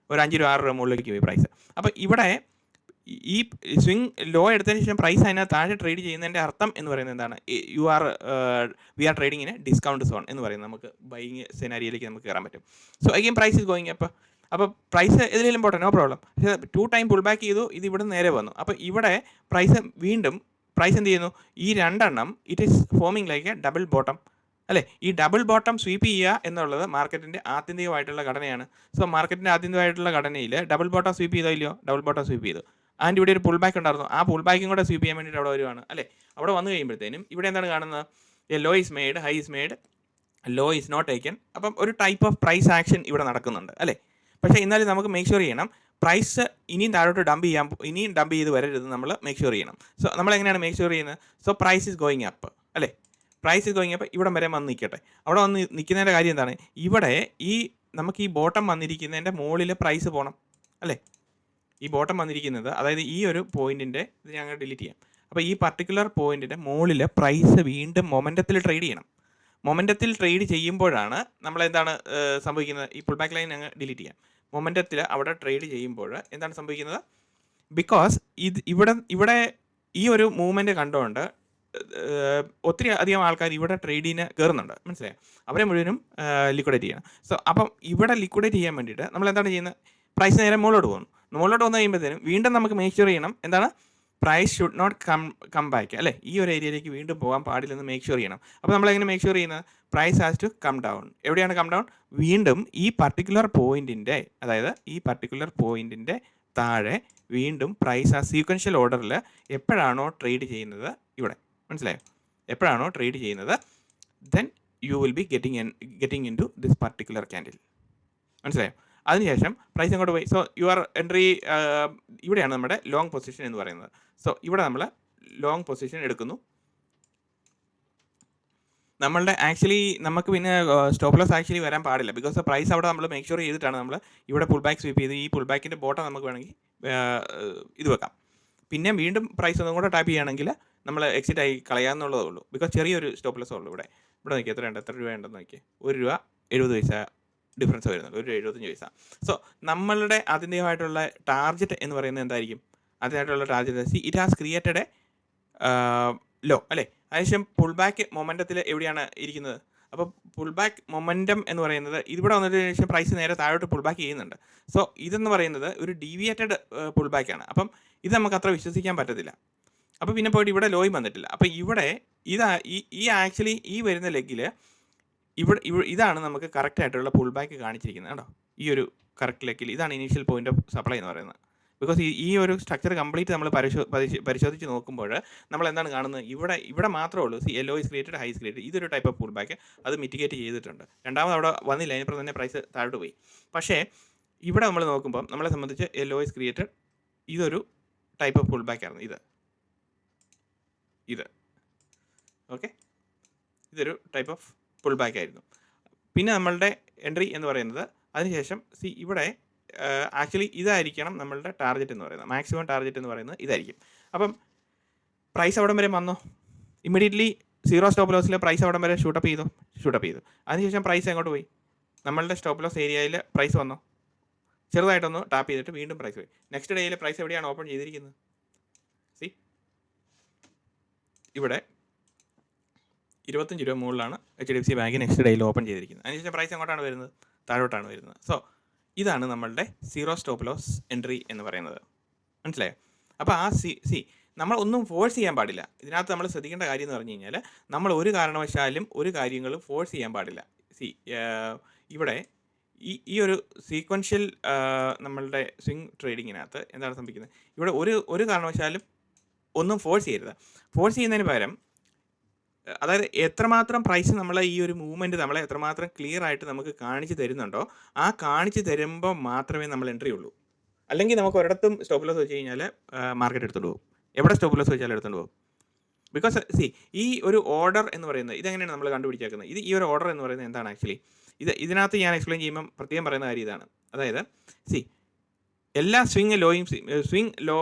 ഒരു 5 രൂപ 6 രൂപ മുകളിലേക്ക് പോയി പ്രൈസ്. അപ്പോൾ ഇവിടെ ഈ സ്വിംഗ് ലോ എടുത്തതിന് ശേഷം പ്രൈസ് അതിനകത്ത് താഴെ ട്രേഡ് ചെയ്യുന്നതിൻ്റെ അർത്ഥം എന്ന് പറയുന്നത് എന്താണ്? വി ആർ ട്രേഡിങ്ങിന് ഡിസ്കൗണ്ട് സോൺ എന്ന് പറയുന്നത് നമുക്ക് ബൈയിങ് സെനാരിയിലേക്ക് നമുക്ക് കയറാൻ പറ്റും. So again price is going up. അപ്പോൾ പ്രൈസ് ഇതിലും പോട്ടെ, നോ പ്രോബ്ലം. പക്ഷേ 2 ടൈം പുൾ ബാക്ക് ചെയ്തു, ഇത് ഇവിടെ നേരെ വന്നു. അപ്പോൾ ഇവിടെ പ്രൈസ് വീണ്ടും പ്രൈസ് എന്ത് ചെയ്യുന്നു? ഈ രണ്ടെണ്ണം it is forming like a double bottom അല്ലേ. ഈ ഡബിൾ ബോട്ടം സ്വീപ്പ് ചെയ്യുക എന്നുള്ളത് മാർക്കറ്റിൻ്റെ ആത്യന്തികമായിട്ടുള്ള ഘടനയാണ്. സോ മാർക്കറ്റിൻ്റെ ആത്യന്തികമായിട്ടുള്ള ഘടനയിൽ ഡബിൾ ബോട്ടം സ്വീപ്പ് ചെയ്തോ ഇല്ലയോ? ഡബിൾ ബോട്ടം സ്വീപ്പ് ചെയ്തു. ആൻഡ് ഇവിടെ ഒരു പുൾ ബാക്ക് ഉണ്ടായിരുന്നു. ആ പുൾ ബാക്കും കൂടെ സ്വീപ്പ് ചെയ്യാൻ വേണ്ടിയിട്ട് അവിടെ വരുവാണ് അല്ലേ. അവിടെ വന്നു കഴിയുമ്പോഴത്തേനും ഇവിടെ എന്താണ് കാണുന്നത്? A low is made, high is made, low is not taken. അപ്പം ഒരു ടൈപ്പ് ഓഫ് പ്രൈസ് ആക്ഷൻ ഇവിടെ നടക്കുന്നുണ്ട് അല്ലേ. പക്ഷേ എന്നാലും നമുക്ക് മേക്ക് ഷുവർ ചെയ്യണം പ്രൈസ് ഇനിയും താഴോട്ട് ഇനിയും ഡംപ് ചെയ്ത് വരരുത് നമ്മൾ മേക്ക് ഷുവർ ചെയ്യണം. സോ നമ്മൾ എങ്ങനെയാണ് മേക്ക് ഷുവർ ചെയ്യുന്നത്? So price is going up അല്ലേ. Price is going up. ഇവിടം വരെ വന്ന് നിൽക്കട്ടെ. അവിടെ വന്ന് നിൽക്കുന്നതിൻ്റെ കാര്യം എന്താണ്? ഇവിടെ നമുക്ക് ഈ ബോട്ടം വന്നിരിക്കുന്നതിൻ്റെ മുകളിൽ പ്രൈസ് പോകണം അല്ലേ. ഈ ബോട്ടം വന്നിരിക്കുന്നത്, അതായത് ഈ ഒരു പോയിന്റിൻ്റെ ഇത് ഞങ്ങൾ ഡിലീറ്റ് ചെയ്യാം. അപ്പോൾ ഈ പർട്ടിക്കുലർ പോയിന്റിൻ്റെ മുകളിൽ പ്രൈസ് വീണ്ടും മൊമെൻറ്റത്തിൽ ട്രേഡ് ചെയ്യണം. മൊമെൻറ്റത്തിൽ ട്രേഡ് ചെയ്യുമ്പോഴാണ് നമ്മൾ എന്താണ് സംഭവിക്കുന്നത്? ഈ പുൾ ബാക്ക് ലൈൻ ഞങ്ങൾ ഡിലീറ്റ് ചെയ്യാം. മൊമെൻറ്റത്തിൽ അവിടെ ട്രേഡ് ചെയ്യുമ്പോൾ എന്താണ് സംഭവിക്കുന്നത്? ബിക്കോസ് ഇവിടെ ഈ ഒരു മൂവ്മെൻറ്റ് കണ്ടുകൊണ്ട് ഒത്തിരി അധികം ആൾക്കാർ ഇവിടെ ട്രേഡിന് കയറുന്നുണ്ട്, മനസ്സിലായോ? അവരെ മുഴുവനും ലിക്വിഡേറ്റ് ചെയ്യണം. സോ അപ്പം ഇവിടെ ലിക്വിഡേറ്റ് ചെയ്യാൻ വേണ്ടിയിട്ട് നമ്മൾ എന്താണ് ചെയ്യുന്നത്? പ്രൈസ് നേരെ മുകളിലോട്ട് പോകുന്നു. മുകളിലോട്ട് വന്നു കഴിയുമ്പോഴത്തേനും വീണ്ടും നമുക്ക് മേക്ക് ഷുവർ ചെയ്യണം എന്താണ്? Price should not come back അല്ലേ. ഈ ഒരു ഏരിയയിലേക്ക് വീണ്ടും പോകാൻ പാടില്ലെന്ന് മേക്ക് ഷുവർ ചെയ്യണം. അപ്പോൾ നമ്മളെങ്ങനെ മേക്ക് ഷുവർ ചെയ്യുന്നത്? Price has to come down. എവിടെയാണ് കം ഡൗൺ? വീണ്ടും ഈ പർട്ടിക്കുലർ പോയിന്റിൻ്റെ, അതായത് ഈ പർട്ടിക്കുലർ പോയിന്റിൻ്റെ താഴെ വീണ്ടും പ്രൈസ് ആ സീക്വൻഷ്യൽ ഓർഡറിൽ എപ്പോഴാണോ ട്രേഡ് ചെയ്യുന്നത്, ഇവിടെ മനസ്സിലായോ? എപ്പോഴാണോ ട്രേഡ് ചെയ്യുന്നത്, then you will be getting into this particular candle. മനസ്സിലായോ? അതിനുശേഷം പ്രൈസ് അങ്ങോട്ട് പോയി. സോ യുവർ എൻട്രി ഇവിടെയാണ് നമ്മുടെ ലോങ് പൊസിഷൻ എന്ന് പറയുന്നത്. സോ ഇവിടെ നമ്മൾ ലോങ് പൊസിഷൻ എടുക്കുന്നു. നമ്മളുടെ ആക്ച്വലി നമുക്ക് പിന്നെ സ്റ്റോപ്പ് ലോസ് ആക്ച്വലി വരാൻ പാടില്ല. ബിക്കോസ് പ്രൈസ് അവിടെ നമ്മൾ മേക്ക് ഷുവർ ചെയ്തിട്ടാണ് നമ്മൾ ഇവിടെ പുൾ ബാക്ക് സ്വീപ്പ് ചെയ്ത് ഈ പുൾ ബാക്കിൻ്റെ ബോട്ടം നമുക്ക് വേണമെങ്കിൽ ഇത് വെക്കാം. പിന്നെ വീണ്ടും പ്രൈസ് ഒന്നും കൂടെ ടാപ്പ് ചെയ്യുകയാണെങ്കിൽ നമ്മൾ എക്സിറ്റ് ആയി കളയാമെന്നുള്ളതേ ഉള്ളൂ. ബിക്കോസ് ചെറിയൊരു സ്റ്റോപ്പ് ലോസ് ഉള്ളൂ ഇവിടെ നോക്കി. എത്ര രൂപ ഉണ്ടെന്ന് നോക്കി. 1 രൂപ 70 പൈസ ഡിഫറൻസ് വരുന്നുണ്ട്, 1.75 പൈസ. സോ നമ്മളുടെ ആത്യന്തികമായിട്ടുള്ള ടാർഗറ്റ് എന്ന് പറയുന്നത് എന്തായിരിക്കും? ആദ്യമായിട്ടുള്ള target it has created a low അല്ലേ. അതിനുശേഷം പുൾ ബാക്ക് മൊമെൻറ്റത്തിൽ എവിടെയാണ് ഇരിക്കുന്നത്? അപ്പോൾ പുൾ ബാക്ക് മൊമെൻറ്റം എന്ന് പറയുന്നത് ഇവിടെ വന്നതിന് ശേഷം പ്രൈസ് നേരെ താഴോട്ട് പുൾ ബാക്ക് ചെയ്യുന്നുണ്ട്. സോ ഇതെന്ന് പറയുന്നത് ഒരു ഡീവിയേറ്റഡ് പുൾ ബാക്കാണ്. അപ്പം ഇത് നമുക്ക് അത്ര വിശ്വസിക്കാൻ പറ്റത്തില്ല. അപ്പോൾ പിന്നെ പോയിട്ട് ഇവിടെ ലോയും വന്നിട്ടില്ല. അപ്പോൾ ഇവിടെ ആക്ച്വലി ഈ വരുന്ന ലെഗിൽ ഇതാണ് നമുക്ക് കറക്റ്റ് ആയിട്ടുള്ള പുൾ ബാക്ക് കാണിച്ചിരിക്കുന്നത് കേട്ടോ. ഈ ഒരു കറക്റ്റ് ലെക്കിൽ ഇതാണ് ഇനീഷ്യൽ പോയിന്റ് ഓഫ് സപ്ലൈ എന്ന് പറയുന്നത്. ബിക്കോസ് ഈ ഒരു സ്ട്രക്ചർ കംപ്ലീറ്റ് നമ്മൾ പരിശോധിച്ച് നോക്കുമ്പോൾ നമ്മൾ എന്താണ് കാണുന്നത്? ഇവിടെ മാത്രമേ ഉള്ളൂ low is created, high is created. ഇതൊരു ടൈപ്പ് ഓഫ് പുൾ ബാക്ക്, അത് മിറ്റിഗേറ്റ് ചെയ്തിട്ടുണ്ട്. രണ്ടാമത് അവിടെ വന്നില്ല, അതിനപ്പുറം തന്നെ പ്രൈസ് താഴോട്ട് പോയി. പക്ഷേ ഇവിടെ നമ്മൾ നോക്കുമ്പോൾ നമ്മളെ സംബന്ധിച്ച് ലോ ഇസ് ക്രിയേറ്റഡ്, ഇതൊരു ടൈപ്പ് ഓഫ് പുൾ ബാക്ക് ആയിരുന്നു. ഇത് ഓക്കെ, ഇതൊരു ടൈപ്പ് ഓഫ് പുൾ ബാക്ക് ആയിരുന്നു. പിന്നെ നമ്മളുടെ എൻട്രി എന്ന് പറയുന്നത് അതിനുശേഷം ഇവിടെ ആക്ച്വലി ഇതായിരിക്കണം നമ്മളുടെ ടാർഗറ്റ് എന്ന് പറയുന്നത്. മാക്സിമം ടാർഗറ്റ് എന്ന് പറയുന്നത് ഇതായിരിക്കും. അപ്പം പ്രൈസ് അവിടം വരെ വന്നോ? ഇമ്മീഡിയറ്റ്ലി 0 സ്റ്റോപ്പ് ലോസിൽ പ്രൈസ് അവിടം വരെ ഷൂട്ടപ്പ് ചെയ്തു. അതിനുശേഷം പ്രൈസ് എങ്ങോട്ട് പോയി? നമ്മളുടെ സ്റ്റോപ്പ് ലോസ് ഏരിയയിൽ പ്രൈസ് വന്നോ? ചെറുതായിട്ടൊന്ന് ടാപ്പ് ചെയ്തിട്ട് വീണ്ടും പ്രൈസ് പോയി. നെക്സ്റ്റ് ഡേയിൽ പ്രൈസ് എവിടെയാണ് ഓപ്പൺ ചെയ്തിരിക്കുന്നത്? ഇവിടെ 25 രൂപ മുകളിലാണ് HDFC ബാങ്ക് നെക്സ്റ്റ് ഡേയിൽ ഓപ്പൺ ചെയ്തിരിക്കുന്നത്. അതിനുശേഷം പ്രൈസ് എങ്ങോട്ടാണ് വരുന്നത്? താഴോട്ടാണ് വരുന്നത്. സോ ഇതാണ് നമ്മളുടെ 0 സ്റ്റോപ്പ് ലോസ് എൻട്രി എന്ന് പറയുന്നത്. മനസ്സിലായോ? അപ്പോൾ ആ നമ്മൾ ഒന്നും ഫോഴ്സ് ചെയ്യാൻ പാടില്ല. ഇതിനകത്ത് നമ്മൾ ശ്രദ്ധിക്കേണ്ട കാര്യം എന്ന് പറഞ്ഞു കഴിഞ്ഞാൽ നമ്മൾ ഒരു കാരണവശാലും ഒരു കാര്യങ്ങളും ഫോഴ്സ് ചെയ്യാൻ പാടില്ല. ഇവിടെ ഈ ഒരു സീക്വൻഷ്യൽ നമ്മളുടെ സ്വിംഗ് ട്രേഡിങ്ങിനകത്ത് എന്താണ് സംഭവിക്കുന്നത്? ഇവിടെ ഒരു കാരണവശാലും ഒന്നും ഫോഴ്സ് ചെയ്യരുത്. ഫോഴ്സ് ചെയ്യുന്നതിന് പകരം അതായത് എത്രമാത്രം പ്രൈസ് നമ്മളെ ഈ ഒരു മൂവ്മെൻറ്റ് നമ്മളെ എത്രമാത്രം ക്ലിയർ ആയിട്ട് നമുക്ക് കാണിച്ച് തരുന്നുണ്ടോ, ആ കാണിച്ച് തരുമ്പോൾ മാത്രമേ നമ്മൾ എൻട്രി ഉള്ളൂ. അല്ലെങ്കിൽ നമുക്ക് ഒരിടത്തും സ്റ്റോപ്പ് ലോസ് വെച്ച് കഴിഞ്ഞാൽ മാർക്കറ്റ് എടുത്തുകൊണ്ട് പോകും. എവിടെ സ്റ്റോപ്പ് ലോസ് വെച്ചാലും എടുത്തുകൊണ്ട് പോകും. ബിക്കോസ് ഈ ഒരു ഓർഡർ എന്ന് പറയുന്നത് ഇതെങ്ങനെയാണ് നമ്മൾ കണ്ടുപിടിച്ചേക്കുന്നത്? ഈ ഒരു ഓർഡർ എന്ന് പറയുന്നത് എന്താണ് ആക്ച്വലി? ഇതിനകത്ത് ഞാൻ എക്സ്പ്ലെയിൻ ചെയ്യുമ്പം പ്രത്യേകം പറയുന്ന കാര്യം ഇതാണ്. അതായത് എല്ലാ സ്വിങ് ലോയും സ്വിങ് ലോ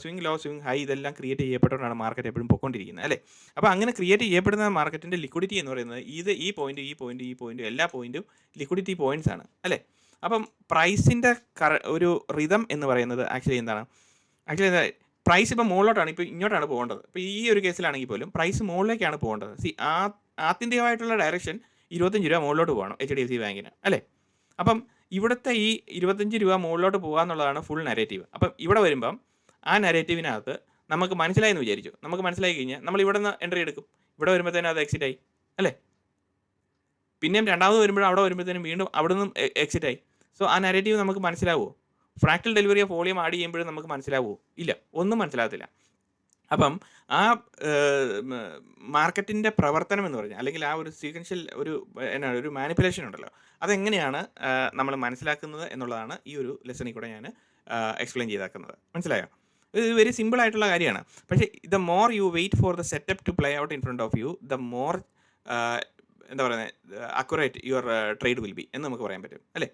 സ്വിങ് ഹൈ ഇതെല്ലാം ക്രിയേറ്റ് ചെയ്യപ്പെട്ടുകൊണ്ടാണ് മാർക്കറ്റ് എപ്പോഴും പൊയ്ക്കൊണ്ടിരിക്കുന്നത്, അല്ലേ? അപ്പോൾ അങ്ങനെ ക്രിയേറ്റ് ചെയ്യപ്പെടുന്ന മാർക്കറ്റിൻ്റെ ലിക്വിഡിറ്റി എന്ന് പറയുന്നത് ഈ പോയിന്റ് എല്ലാ പോയിന്റും ലിക്വിഡിറ്റി പോയിന്റ്സ് ആണ്, അല്ലേ? അപ്പം പ്രൈസിൻ്റെ ഒരു റിതം എന്ന് പറയുന്നത് ആക്ച്വലി എന്താണ്? ആക്ച്വലി പ്രൈസ് ഇപ്പോൾ മുകളിലോട്ടാണ്, ഇപ്പോൾ ഇങ്ങോട്ടാണ് പോകേണ്ടത്. ഇപ്പോൾ ഈ ഒരു കേസിലാണെങ്കിൽ പോലും പ്രൈസ് മുകളിലേക്കാണ് പോകേണ്ടത്. ആത്യന്തികമായിട്ടുള്ള ഡയറക്ഷൻ 25 രൂപ മുകളിലോട്ട് പോകണം HDFC ബാങ്കിന്, അല്ലേ? അപ്പം ഇവിടുത്തെ ഈ 25 രൂപ മുകളിലോട്ട് പോകുക എന്നുള്ളതാണ് ഫുൾ നരേറ്റീവ്. അപ്പം ഇവിടെ വരുമ്പം ആ നരേറ്റീവിനകത്ത് നമുക്ക് മനസ്സിലായെന്ന് വിചാരിച്ചു. നമുക്ക് മനസ്സിലായി കഴിഞ്ഞാൽ നമ്മൾ ഇവിടെ നിന്ന് എൻട്രി എടുക്കും. ഇവിടെ വരുമ്പോഴത്തേനും അത് എക്സിറ്റ് ആയി, അല്ലേ? പിന്നെയും രണ്ടാമത് വരുമ്പോഴും അവിടെ വരുമ്പോഴത്തേനും വീണ്ടും അവിടെ നിന്നും എക്സിറ്റ് ആയി. സോ ആ നരേറ്റീവ് നമുക്ക് മനസ്സിലാവുമോ? Fractal delivery of volume add ചെയ്യുമ്പോഴും നമുക്ക് മനസ്സിലാവുമോ? ഇല്ല, ഒന്നും മനസ്സിലാകത്തില്ല. അപ്പം ആ മാർക്കറ്റിൻ്റെ പ്രവർത്തനം എന്ന് പറഞ്ഞാൽ, അല്ലെങ്കിൽ ആ ഒരു സീക്വൻഷ്യൽ ഒരു മാനിപ്പുലേഷൻ ഉണ്ടല്ലോ, അതെങ്ങനെയാണ് നമ്മൾ മനസ്സിലാക്കുന്നത് എന്നുള്ളതാണ് ഈ ഒരു ലെസണിൽ കൂടെ ഞാൻ എക്സ്പ്ലെയിൻ ചെയ്താക്കുന്നത്. മനസ്സിലായോ? ഇത് വെരി സിമ്പിൾ ആയിട്ടുള്ള കാര്യമാണ്. പക്ഷേ the more you wait for the setup to play out in front of you, the more എന്താ പറയുന്നത്, accurate your trade will be എന്ന് നമുക്ക് പറയാൻ പറ്റും, അല്ലേ?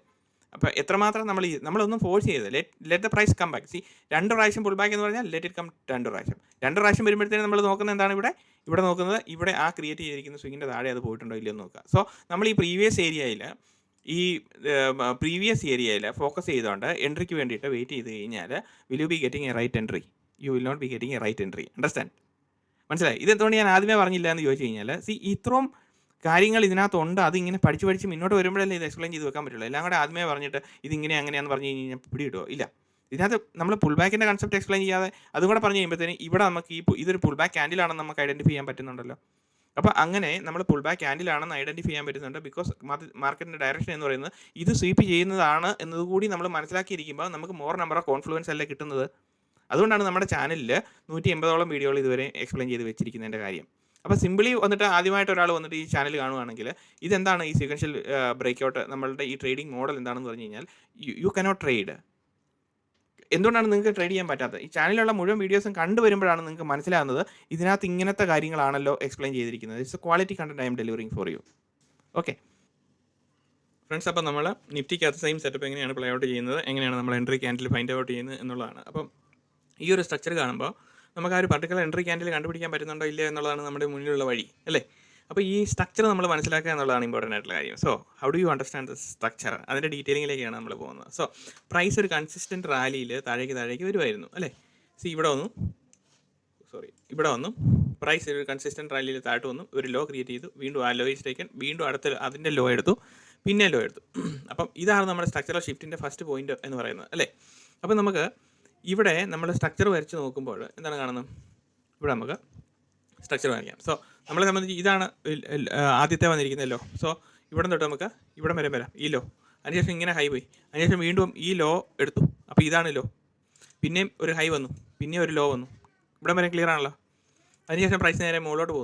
അപ്പോൾ എത്രമാത്രം നമ്മളൊന്നും ഫോഴ്സ് ചെയ്ത് let the price come back. 2 പ്രാവശ്യം പുൾ ബാക്ക് എന്ന് പറഞ്ഞാൽ ലെറ്റ് ഇറ്റ് കം 2 പ്രാവശ്യം വരുമ്പോഴത്തേനും നമ്മൾ നോക്കുന്നത് എന്താണ്? ഇവിടെ നോക്കുന്നത് ഇവിടെ ആ ക്രിയേറ്റ് ചെയ്തിരിക്കുന്ന സ്വിങ്ങിൻ്റെ താഴെ അത് പോയിട്ടുണ്ടോ ഇല്ലയോ എന്ന് നോക്കുക. സോ നമ്മൾ ഈ പ്രീവിയസ് ഏരിയയിൽ ഫോക്കസ് ചെയ്തുകൊണ്ട് എൻട്രിക്ക് വേണ്ടിയിട്ട് വെയിറ്റ് ചെയ്ത് കഴിഞ്ഞാൽ will you be getting a right entry? You will not be getting a right entry. Understand? മനസ്സിലായി? ഇതെന്തുകൊണ്ട് ഞാൻ ആദ്യമേ പറഞ്ഞില്ല എന്ന് ചോദിച്ചു കഴിഞ്ഞാൽ, ഇത്രയും കാര്യങ്ങൾ ഇതിനകത്തുണ്ട്. അതിങ്ങനെ പഠിച്ച് മുന്നോട്ട് വരുമ്പോഴല്ലേ ഇത് എക്സ്പ്ലെയിൻ ചെയ്ത് വെക്കാൻ പറ്റുള്ളൂ. എല്ലാം കൂടെ ആദ്യമേ പറഞ്ഞിട്ട് ഇതിങ്ങനെ അങ്ങനെയാണെന്ന് പറഞ്ഞു കഴിഞ്ഞാൽ പിടികിട്ടുമോ? ഇല്ല. ഇതിനകത്ത് നമ്മൾ പുൾ ബാക്കിൻ്റെ കൺസെപ്റ്റ് എക്സ്പ്ലെയിൻ ചെയ്യാതെ അതും കൂടെ പറഞ്ഞു കഴിയുമ്പോഴത്തേനും ഇവിടെ നമുക്ക് ഇതൊരു പുൾ ബാക്ക് ക്യാൻഡിലാണെന്ന് നമുക്ക് ഐഡൻറ്റിഫൈ ചെയ്യാൻ പറ്റുന്നുണ്ടല്ലോ. അപ്പോൾ അങ്ങനെ നമ്മൾ പുൾ ബാക്ക് ക്യാൻഡിലാണെന്ന് ഐഡൻറ്റിഫൈ ചെയ്യാൻ പറ്റുന്നുണ്ട്. ബിക്കോസ് മാർക്കറ്റിൻ്റെ ഡയറക്ഷൻ എന്ന് പറയുന്നത് ഇത് സ്വീപ്പ് ചെയ്യുന്നതാണ് എന്നതുകൂടി നമ്മൾ മനസ്സിലാക്കിയിരിക്കുമ്പോൾ നമുക്ക് മോർ നമ്പർ ഓഫ് കോൺഫ്ലുവൻസ് അല്ലേ കിട്ടുന്നത്. അതുകൊണ്ടാണ് നമ്മുടെ ചാനലിൽ 180ഓളം വീഡിയോകൾ ഇതുവരെ എക്സ്പ്ലെയിൻ ചെയ്ത് വെച്ചിരിക്കുന്നതിൻ്റെ കാര്യം. അപ്പോൾ സിമ്പിളി വന്നിട്ട് ആദ്യമായിട്ട് ഒരാൾ വന്നിട്ട് ഈ ചാനൽ കാണുകയാണെങ്കിൽ ഇതെന്താണ് ഈ സീക്വൻഷ്യൽ ബ്രേക്ക്ഔട്ട്, നമ്മളുടെ ഈ ട്രേഡിംഗ് മോഡൽ എന്താണെന്ന് പറഞ്ഞു കഴിഞ്ഞാൽ യു കനോട്ട് ട്രേഡ്. എന്തുകൊണ്ടാണ് നിങ്ങൾക്ക് ട്രേഡ് ചെയ്യാൻ പറ്റാത്തത്? ഈ ചാനലിലുള്ള മുഴുവൻ വീഡിയോസും കണ്ടുവരുമ്പോഴാണ് നിങ്ങൾക്ക് മനസ്സിലാകുന്നത് ഇതിനകത്ത് ഇങ്ങനത്തെ കാര്യങ്ങളാണല്ലോ എക്സ്പ്ലെയിൻ ചെയ്തിരിക്കുന്നത്. It's A quality content I M delivering for you. Okay friends, അപ്പോൾ നമ്മൾ നിഫ്റ്റിക്കകത്ത് സെയിം സെറ്റപ്പ് എങ്ങനെയാണ് പ്ലേ ഔട്ട് ചെയ്യുന്നത്, എങ്ങനെയാണ് നമ്മൾ എൻട്രി ക്യാൻഡിൽ ഫൈൻഡ് ഔട്ട് ചെയ്യുന്നത് എന്നുള്ളതാണ്. അപ്പം ഈ ഒരു സ്ട്രക്ചർ കാണുമ്പോൾ നമുക്ക് ആ ഒരു പർട്ടിക്കുലർ എൻട്രി ക്യാൻഡിൽ കണ്ടുപിടിക്കാൻ പറ്റുന്നുണ്ടോ ഇല്ല എന്നുള്ളതാണ് നമ്മുടെ മുന്നിലുള്ള വഴി, അല്ലേ? അപ്പോൾ ഈ സ്ട്രക്ചർ നമ്മൾ മനസ്സിലാക്കുക എന്നുള്ളതാണ് ഇമ്പോർട്ടൻ്റ് ആയിട്ടുള്ള കാര്യം. So how do you understand the structure? അതിൻ്റെ ഡീറ്റെയിലിങ്ങിലേക്കാണ് നമ്മൾ പോകുന്നത്. സോ പ്രൈസ് ഒരു കൺസിസ്റ്റൻറ്റ് റാലിയിൽ താഴേക്ക് വരുമായിരുന്നു, അല്ലേ? ഇവിടെ വന്നു പ്രൈസ് ഒരു കൺസിസ്റ്റൻറ്റ് റാലിയിൽ താഴോട്ട് വന്നു, ഒരു ലോ ക്രിയേറ്റ് ചെയ്തു, വീണ്ടും ആ ലോ ഈസ് ടേക്കൻ, വീണ്ടും അതിൻ്റെ ലോ എടുത്തു, പിന്നെ ലോ എടുത്തു. അപ്പം ഇതാണ് നമ്മുടെ സ്ട്രക്ചറൽ ഷിഫ്റ്റിൻ്റെ ഫസ്റ്റ് പോയിന്റ് എന്ന് പറയുന്നത്, അല്ലേ? അപ്പം നമുക്ക് ഇവിടെ നമ്മൾ സ്ട്രക്ചർ വരച്ച് നോക്കുമ്പോൾ എന്താണ് കാണുന്നത്? ഇവിടെ നമുക്ക് സ്ട്രക്ചർ വരയ്ക്കാം. സോ നമ്മളെ സംബന്ധിച്ച് ഇതാണ് ആദ്യത്തെ വന്നിരിക്കുന്നല്ലോ. സോ ഇവിടെ തൊട്ട് നമുക്ക് ഇവിടെ വരാം, ഈ ലോ. അതിനുശേഷം ഇങ്ങനെ ഹൈ പോയി, അതിനുശേഷം വീണ്ടും ഈ ലോ എടുത്തു, അപ്പോൾ ഇതാണ് ലോ. പിന്നെയും ഒരു ഹൈ വന്നു, പിന്നെ ഒരു ലോ വന്നു, ഇവിടെ വരെ ക്ലിയർ ആണല്ലോ. അതിനുശേഷം പ്രൈസ് നേരെ മുകളിലോട്ട്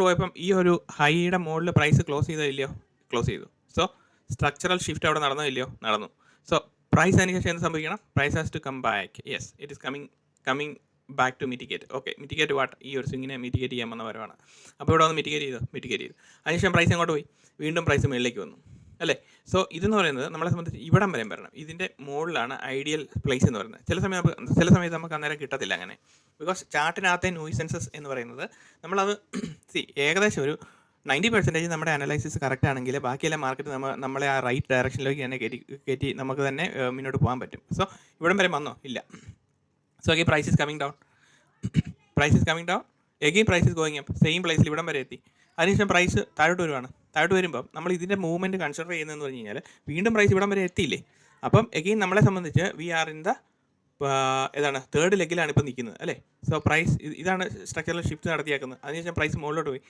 പോയപ്പം ഈ ഒരു ഹൈയുടെ മുകളിൽ പ്രൈസ് ക്ലോസ് ചെയ്തില്ലയോ? ക്ലോസ് ചെയ്തു. സോ സ്ട്രക്ചറൽ ഷിഫ്റ്റ് അവിടെ നടന്നു. സോ പ്രൈസ് അതിനുശേഷം എന്ത് സംഭവിക്കണം? Price has to come back. Yes, it is coming back to mitigate. Okay, mitigate what? ഈ ഒരു സ്വിങ്ങിനെ മിറ്റിഗേറ്റ് ചെയ്യാൻ വന്ന വരവാണ്. അപ്പോൾ ഇവിടെ വന്ന് മിറ്റിഗേറ്റ് ചെയ്തു. അതിനുശേഷം പ്രൈസ് എങ്ങോട്ട് പോയി? വീണ്ടും പ്രൈസ് മുകളിലേക്ക് വന്നു, അല്ലേ? സോ ഇതെന്ന് പറയുന്നത് നമ്മളെ സംബന്ധിച്ച് ഇവിടം വരെ വരണം. ഇതിൻ്റെ മുകളിലാണ് ഐഡിയൽ പ്ലേസ് എന്ന് പറയുന്നത്. ചില സമയത്ത് നമുക്ക് അന്നേരം കിട്ടത്തില്ല അങ്ങനെ. ബിക്കോസ് ചാർട്ടിനകത്തെ നോയ്സൻസസ് എന്ന് പറയുന്നത് നമ്മളത് ഏകദേശം ഒരു 90% നമ്മുടെ അനലൈസിസ് കറക്റ്റ് ആണെങ്കിൽ ബാക്കിയെല്ലാം മാർക്കറ്റ് നമ്മളെ ആ റൈറ്റ് ഡയറക്ഷനിലേക്ക് തന്നെ കയറ്റി നമുക്ക് തന്നെ മുന്നോട്ട് പോകാൻ പറ്റും. സോ ഇവിടം വരെ വന്നോ? ഇല്ല. So again price is coming down, again price is going up, same പ്ലേസിൽ ഇവിടം വരെ എത്തി. അതിനുശേഷം പ്രൈസ് താഴോട്ട് വരുമ്പം നമ്മൾ ഇതിൻ്റെ മൂവ്മെൻറ്റ് കൺസിഡർ ചെയ്യുന്നതെന്ന് പറഞ്ഞു കഴിഞ്ഞാൽ വീണ്ടും പ്രൈസ് ഇവിടം വരെ എത്തിയില്ലേ? അപ്പം അഗെയിൻ നമ്മളെ സംബന്ധിച്ച് we are in the third ലെഗിലാണ് ഇപ്പോൾ നിൽക്കുന്നത്, അല്ലേ? സോ പ്രൈസ് ഇതാണ് സ്ട്രക്ചറൽ ഷിഫ്റ്റ് നടത്തിയാക്കുന്നത്. അതിനുശേഷം പ്രൈസ് മുകളിലോട്ട് പോയി,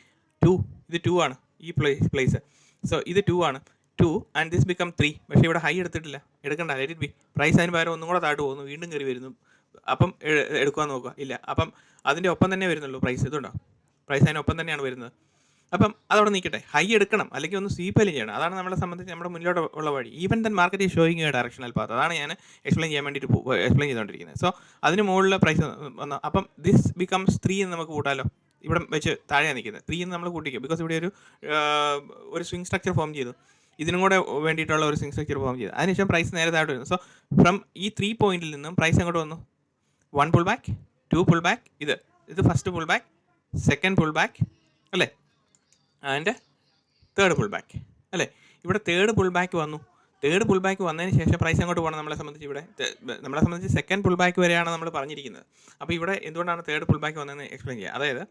ഇത് 2 ആണ് ഈ പ്ലേസ്. സോ ഇത് 2 ആണ്, 2 ആൻഡ് ദിസ് ബിക്കം 3. പക്ഷേ ഇവിടെ ഹൈ എടുത്തിട്ടില്ല, എടുക്കണ്ട, ലെറ്റ് ഇറ്റ് ബി. പ്രൈസ് അതിന് പകരം ഒന്നും കൂടെ താഴോട്ട് പോകുന്നു, വീണ്ടും കയറി വരുന്നു. അപ്പം എടുക്കാൻ നോക്കുക, ഇല്ല. അപ്പം അതിൻ്റെ ഒപ്പം തന്നെ വരുന്നുള്ളൂ പ്രൈസ്. ഇതുണ്ടോ? പ്രൈസ് അതിനൊപ്പം തന്നെയാണ് വരുന്നത്. അപ്പം അതവിടെ നിൽക്കട്ടെ, ഹൈ എടുക്കണം അല്ലെങ്കിൽ ഒന്ന് സ്വീപ്പലും ചെയ്യണം. അതാണ് നമ്മളെ സംബന്ധിച്ച് നമ്മുടെ മുന്നിലോട്ട് ഉള്ള വഴി. Even then market is showing a directional path. അതാണ് ഞാൻ എക്സ്പ്ലെയിൻ ചെയ്യാൻ വേണ്ടിയിട്ട് എക്സ്പ്ലെയിൻ ചെയ്തുകൊണ്ടിരിക്കുന്നത്. സോ അതിന് മുകളിൽ പ്രൈസ് വന്നു. അപ്പം ദിസ് ബിക്കംസ് 3 എന്ന് നമുക്ക് കൂട്ടാലോ. ഇവിടെ വെച്ച് താഴെയാണ് നിൽക്കുന്നത്, 3 എന്ന് നമ്മൾ കൂട്ടിക്കും. ബിക്കോസ് ഇവിടെ ഒരു സ്വിംഗ് സ്ട്രക്ചർ ഫോം ചെയ്തു, ഇതിനും കൂടെ വേണ്ടിയിട്ടുള്ള ഒരു സ്വിംഗ് സ്ട്രക്ചർ ഫോം ചെയ്തു. അതിനുശേഷം പ്രൈസ് നേരെ താഴോട്ട് വരുന്നു. സോ ഫ്രം ഈ 3 പോയിന്റിൽ നിന്നും പ്രൈസ് അങ്ങോട്ട് വന്നു. 1 പുൾ ബാക്ക്, 2 പുൾ ബാക്ക്, ഇത് first pull back, second pull back അല്ലേ, ആൻഡ് തേർഡ് പുൾ ബാക്ക് അല്ലേ. ഇവിടെ തേർഡ് പുൾ ബാക്ക് വന്നു. തേർഡ് പുൾ ബാക്ക് വന്നതിന് ശേഷം പ്രൈസ് അങ്ങോട്ട് പോകണം. നമ്മളെ സംബന്ധിച്ച് സെക്കൻഡ് പുൾ ബാക്ക് വരെയാണ് നമ്മൾ പറഞ്ഞിരിക്കുന്നത്. അപ്പോൾ ഇവിടെ എന്തുകൊണ്ടാണ് തേർഡ് പുൾ ബാക്ക് വന്നതെന്ന് എക്സ്പ്ലെയിൻ ചെയ്യുക. അതായത്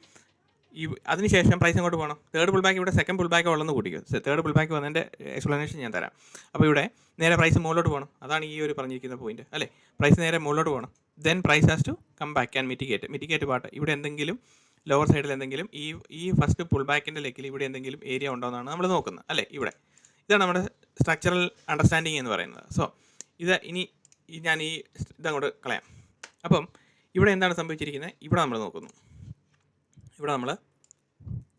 അതിനുശേഷം പ്രൈസ് അങ്ങോട്ട് പോകണം. തേർഡ് പുൾ ബാക്ക് ഇവിടെ സെക്കൻഡ് പുൾ ബാക്ക് ഉള്ളതെന്ന് കൂട്ടിക്കും. തേർഡ് പുൾ ബാക്ക് വന്നതിൻ്റെ എക്സ്പ്ലനേഷൻ ഞാൻ തരാം. അപ്പോൾ ഇവിടെ നേരെ പ്രൈസ് മുകളിലോട്ട് പോകണം. അതാണ് ഈ ഒരു പറഞ്ഞിരിക്കുന്ന പോയിന്റ് അല്ലേ. പ്രൈസ് നേരെ മുകളിലോട്ട് പോകണം. Then price has to come back and mitigate part. ഇവിടെ എന്തെങ്കിലും ലോവർ സൈഡിൽ എന്തെങ്കിലും ഈ ഫസ്റ്റ് പുൾ ബാക്കിൻ്റെ ലെക്കിൽ ഇവിടെ എന്തെങ്കിലും ഏരിയ ഉണ്ടോ എന്നാണ് നമ്മൾ നോക്കുന്നത് അല്ലേ. ഇതാണ് നമ്മുടെ സ്ട്രക്ചറൽ അണ്ടർസ്റ്റാൻഡിങ് എന്ന് പറയുന്നത്. സോ ഞാൻ ഇതങ്ങോട്ട് കളയാം. അപ്പം ഇവിടെ എന്താണ് സംഭവിച്ചിരിക്കുന്നത്, ഇവിടെ നമ്മൾ നോക്കുന്നു. ഇവിടെ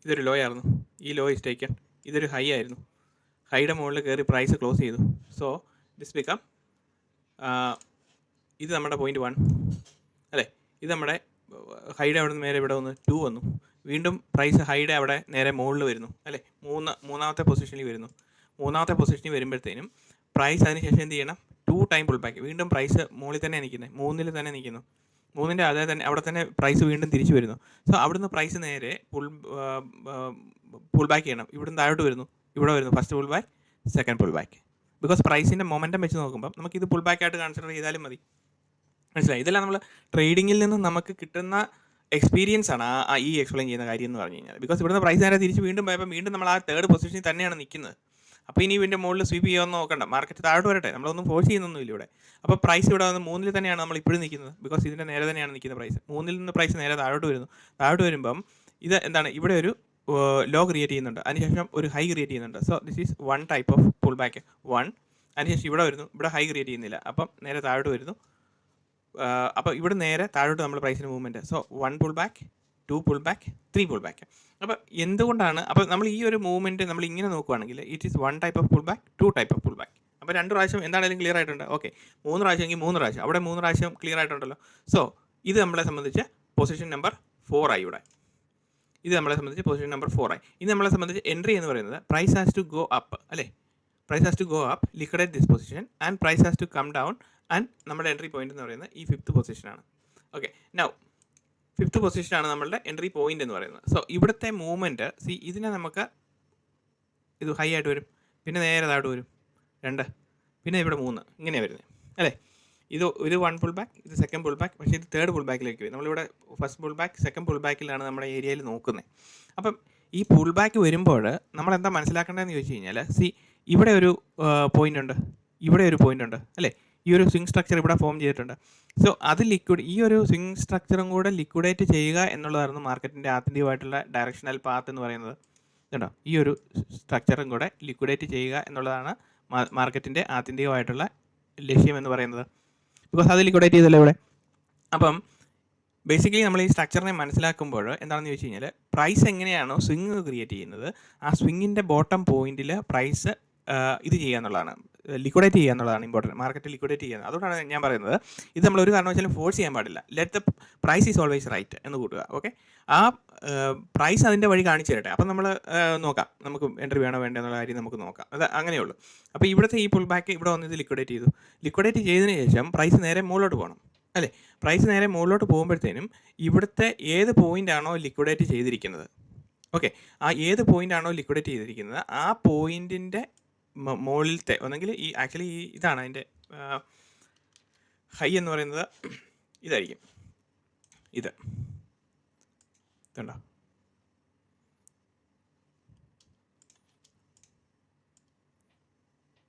ഇതൊരു ലോ ആയിരുന്നു, ഈ ലോ ഇസ് ടേക്കൺ. ഇതൊരു ഹൈ ആയിരുന്നു, ഹൈയുടെ മുകളിൽ കയറി പ്രൈസ് ക്ലോസ് ചെയ്തു. സോ ദിസ് ബിക്കം ഇത് നമ്മുടെ പോയിന്റ് 1 അല്ലേ. ഇത് നമ്മുടെ ഹൈയുടെ അവിടെ നിന്ന് നേരെ ഇവിടെ വന്ന് 2 വന്നു. വീണ്ടും പ്രൈസ് ഹൈയുടെ അവിടെ നേരെ മുകളിൽ വരുന്നു അല്ലേ. മൂന്നാമത്തെ പൊസിഷനിൽ വരുന്നു. മൂന്നാമത്തെ പൊസിഷനിൽ വരുമ്പോഴത്തേനും പ്രൈസ് അതിന് ശേഷം എന്ത് ചെയ്യണം, 2 ടൈം പുൾ ബാക്ക്. വീണ്ടും പ്രൈസ് മുകളിൽ തന്നെ നിൽക്കുന്നത്, 3-ൽ തന്നെ നിൽക്കുന്നു. 3-ൻ്റെ അതേ തന്നെ അവിടെ തന്നെ പ്രൈസ് വീണ്ടും തിരിച്ചു വരുന്നു. സോ അവിടുന്ന് പ്രൈസ് നേരെ പുൾ ബാക്ക് ചെയ്യണം. ഇവിടുന്ന് താഴോട്ട് വരുന്നു, ഇവിടെ വരുന്നു. First pull back, second pull back. Because പ്രൈസിൻ്റെ മൊമെൻറ്റം വെച്ച് നോക്കുമ്പോൾ നമുക്കിത് പുൾ ബാക്ക് ആയിട്ട് കൺസിഡർ ചെയ്താലും മതി. മനസ്സിലായി. ഇതെല്ലാം നമ്മൾ ട്രേഡിങ്ങിൽ നിന്ന് നമുക്ക് കിട്ടുന്ന എക്സ്പീരിയൻസ് ആണ് ഈ എക്സ്പ്ലെയിൻ ചെയ്യുന്ന കാര്യം എന്ന് പറഞ്ഞു കഴിഞ്ഞാൽ. ബിക്കോസ് ഇവിടുന്ന് പ്രൈസ് നേരെ തിരിച്ച് വീണ്ടും പോയപ്പോൾ വീണ്ടും നമ്മൾ ആ തേർഡ് പൊസിഷനിൽ തന്നെയാണ് നിൽക്കുന്നത്. അപ്പോൾ ഇനി ഇതിൻ്റെ മുകളിൽ സ്വീപ്പ് ചെയ്യുമെന്ന് നോക്കണ്ട, മാർക്കറ്റ് താഴോട്ട് വരട്ടെ, നമ്മളൊന്നും ഫോഴ്സ് ചെയ്യുന്നൊന്നുമില്ല ഇവിടെ. അപ്പോൾ പ്രൈസ് ഇവിടെ വന്ന് 3-ൽ തന്നെയാണ് നമ്മൾ ഇപ്പോഴും നിൽക്കുന്നത്. ബിക്കോസ് ഇതിൻ്റെ നേരെ തന്നെയാണ് നിൽക്കുന്ന പ്രൈസ്. 3-ൽ നിന്ന് പ്രൈസ് നേരെ താഴോട്ട് വരുന്നു. താഴോട്ട് വരുമ്പം ഇത് എന്താണ്, ഇവിടെ ഒരു ലോ ക്രിയേറ്റ് ചെയ്യുന്നുണ്ട്, അതിനുശേഷം ഒരു ഹൈ ക്രിയേറ്റ് ചെയ്യുന്നുണ്ട്. So this is 1 type of pull back. 1 അതിനുശേഷം ഇവിടെ വരുന്നു, ഇവിടെ ഹൈ ക്രിയേറ്റ് ചെയ്യുന്നില്ല, അപ്പം നേരെ താഴോട്ട് വരുന്നു. അപ്പോൾ ഇവിടെ നേരെ താഴോട്ട് നമ്മൾ പ്രൈസിന് movement. So 1 pull back, 2 pull back, 3 pull back. അപ്പോൾ എന്തുകൊണ്ടാണ്, അപ്പോൾ നമ്മൾ ഈ ഒരു മൂവ്മെൻറ്റ് നമ്മൾ ഇങ്ങനെ നോക്കുകയാണെങ്കിൽ it is 1 type of pull back, 2 type of pull back. അപ്പോൾ 2 പ്രാവശ്യം എന്താണെങ്കിലും ക്ലിയർ ആയിട്ടുണ്ട്. ഓക്കെ, 3 പ്രാവശ്യം എങ്കിൽ 3 പ്രാവശ്യം, അവിടെ 3 പ്രാവശ്യം ക്ലിയർ ആയിട്ടുണ്ടല്ലോ. സോ ഇത് നമ്മളെ സംബന്ധിച്ച് പൊസിഷൻ നമ്പർ 4 ആയി. ഇത് നമ്മളെ സംബന്ധിച്ച് പൊസിഷൻ നമ്പർ 4 ആയി. ഇത് നമ്മളെ സംബന്ധിച്ച് എൻട്രി എന്ന് പറയുന്നത് price has to go up അല്ലേ. Price has to go up, liquidate this position, and price has to come down, and നമ്മുടെ എൻട്രി പോയിന്റ് എന്ന് പറയുന്നത് ഈ 5th പൊസിഷനാണ്. ഓക്കെ, നൗ 5th പൊസിഷനാണ് നമ്മളുടെ എൻട്രി പോയിന്റ് എന്ന് പറയുന്നത്. സോ ഇവിടുത്തെ മൂവ്മെൻറ്റ് ഇതിനെ നമുക്ക് ഇത് ഹൈ ആയിട്ട് വരും, പിന്നെ നേരെ താഴോട്ട് വരും 2, പിന്നെ ഇവിടെ 3, ഇങ്ങനെയാണ് വരുന്നത് അല്ലേ. ഇത് 1 പുൾ ബാക്ക്, ഇത് സെക്കൻഡ് പുൾ ബാക്ക്, പക്ഷേ ഇത് തേർഡ് പുൾ ബാക്കിലേക്ക് വരും. നമ്മളിവിടെ first pull back, second pull ബാക്കിലാണ് നമ്മുടെ ഏരിയയിൽ നോക്കുന്നത്. അപ്പം ഈ പുൾ ബാക്ക് വരുമ്പോൾ നമ്മൾ എന്താ മനസ്സിലാക്കേണ്ടതെന്ന് ചോദിച്ചു കഴിഞ്ഞാൽ, ഇവിടെ ഒരു പോയിന്റ് ഉണ്ട്, ഇവിടെ ഒരു പോയിന്റ് ഉണ്ട് അല്ലേ. ഈ ഒരു സ്വിംഗ് സ്ട്രക്ചർ ഇവിടെ ഫോം ചെയ്തിട്ടുണ്ട്. സോ അത് ഈ ഒരു സ്വിംഗ് സ്ട്രക്ചറും കൂടെ ലിക്വിഡേറ്റ് ചെയ്യുക എന്നുള്ളതായിരുന്നു മാർക്കറ്റിൻ്റെ ആത്യന്തികമായിട്ടുള്ള ഡയറക്ഷണൽ പാത്ത് എന്ന് പറയുന്നത്. കേട്ടോ, ഈ ഒരു സ്ട്രക്ചറും കൂടെ ലിക്വിഡേറ്റ് ചെയ്യുക എന്നുള്ളതാണ് മാർക്കറ്റിൻ്റെ ആത്യന്തികമായിട്ടുള്ള ലക്ഷ്യം എന്ന് പറയുന്നത്. ബിക്കോസ് അത് ലിക്വിഡേറ്റ് ചെയ്തല്ലോ ഇവിടെ. അപ്പം ബേസിക്കലി നമ്മൾ ഈ സ്ട്രക്ചറിനെ മനസ്സിലാക്കുമ്പോൾ എന്താണെന്ന് ചോദിച്ചു കഴിഞ്ഞാൽ, പ്രൈസ് എങ്ങനെയാണോ സ്വിംഗ് ക്രിയേറ്റ് ചെയ്യുന്നത്, ആ സ്വിങ്ങിൻ്റെ ബോട്ടം പോയിന്റിൽ പ്രൈസ് ഇത് ചെയ്യുക എന്നുള്ളതാണ്, ലിക്വിഡേറ്റ് ചെയ്യുക എന്നുള്ളതാണ് ഇമ്പോർട്ടൻറ്റ്. മാർക്കറ്റ് ലിക്വിഡേറ്റ് ചെയ്യുന്നത്. അതുകൊണ്ടാണ് ഞാൻ പറയുന്നത് ഇത് നമ്മൾ ഒരു കാരണവശാലും ഫോഴ്സ് ചെയ്യാൻ പാടില്ല. Let the price is always right എന്ന് കൂട്ടുക. ഓക്കെ, ആ പ്രൈസ് അതിൻ്റെ വഴി കാണിച്ചു തരട്ടെ. അപ്പം നമ്മൾ നോക്കാം, നമുക്ക് എൻട്രി വേണോ വേണ്ടോ എന്നുള്ള കാര്യം നമുക്ക് നോക്കാം. അത് അങ്ങനെയുള്ളൂ. അപ്പോൾ ഇവിടുത്തെ ഈ പുൾ ബാക്ക് ഇവിടെ വന്ന് ഇത് ലിക്വിഡേറ്റ് ചെയ്തു. ലിക്വിഡേറ്റ് ചെയ്തതിന് ശേഷം പ്രൈസ് നേരെ മുകളിലോട്ട് പോകണം അല്ലേ. പ്രൈസ് നേരെ മുകളിലോട്ട് പോകുമ്പോഴത്തേനും ഇവിടുത്തെ ഏത് പോയിൻ്റ് ആണോ ലിക്വിഡേറ്റ് ചെയ്തിരിക്കുന്നത്, ഓക്കെ, ആ ഏത് പോയിൻ്റ് ആണോ ലിക്വിഡേറ്റ് ചെയ്തിരിക്കുന്നത് ആ പോയിൻറ്റിൻ്റെ മുകളിലത്തെ ഒന്നെങ്കിൽ ആക്ച്വലി ഇതാണ് അതിൻ്റെ ഹൈ എന്ന് പറയുന്നത്, ഇതായിരിക്കും. ഇതുണ്ടോ,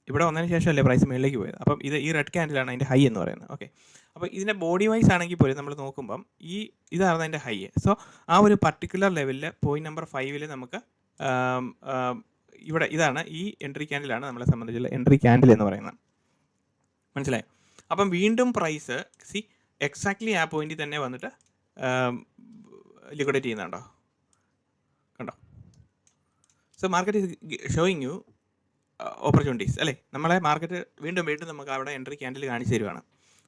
ഇവിടെ വന്നതിന് ശേഷമല്ലേ പ്രൈസ് മുകളിലേക്ക് പോയത്. അപ്പം ഈ റെഡ് ക്യാൻഡിലാണ് അതിൻ്റെ ഹൈ എന്ന് പറയുന്നത്. ഓക്കെ, അപ്പോൾ ഇതിൻ്റെ ബോഡി വൈസ് ആണെങ്കിൽ പോലും നമ്മൾ നോക്കുമ്പം ഇതാണ് അതിൻ്റെ ഹൈ. സോ ആ ഒരു പർട്ടിക്കുലർ ലെവലിൽ പോയിന്റ് നമ്പർ 5 നമുക്ക് ഇവിടെ ഇതാണ് ഈ എൻട്രി ക്യാൻഡിലാണ് നമ്മളെ സംബന്ധിച്ചുള്ള എൻട്രി ക്യാൻഡിൽ എന്ന് പറയുന്നത്. മനസ്സിലായോ? അപ്പം വീണ്ടും പ്രൈസ് എക്സാക്ട്ലി ആ പോയിന്റിൽ തന്നെ വന്നിട്ട് ലിക്വിഡേറ്റ് ചെയ്യുന്നുണ്ടോ. കണ്ടോ? So market is showing U opportunities അല്ലേ? നമ്മളെ മാർക്കറ്റ് വീണ്ടും നമുക്ക് അവിടെ എൻട്രി ക്യാൻഡിൽ കാണിച്ചു തരുവാണ്.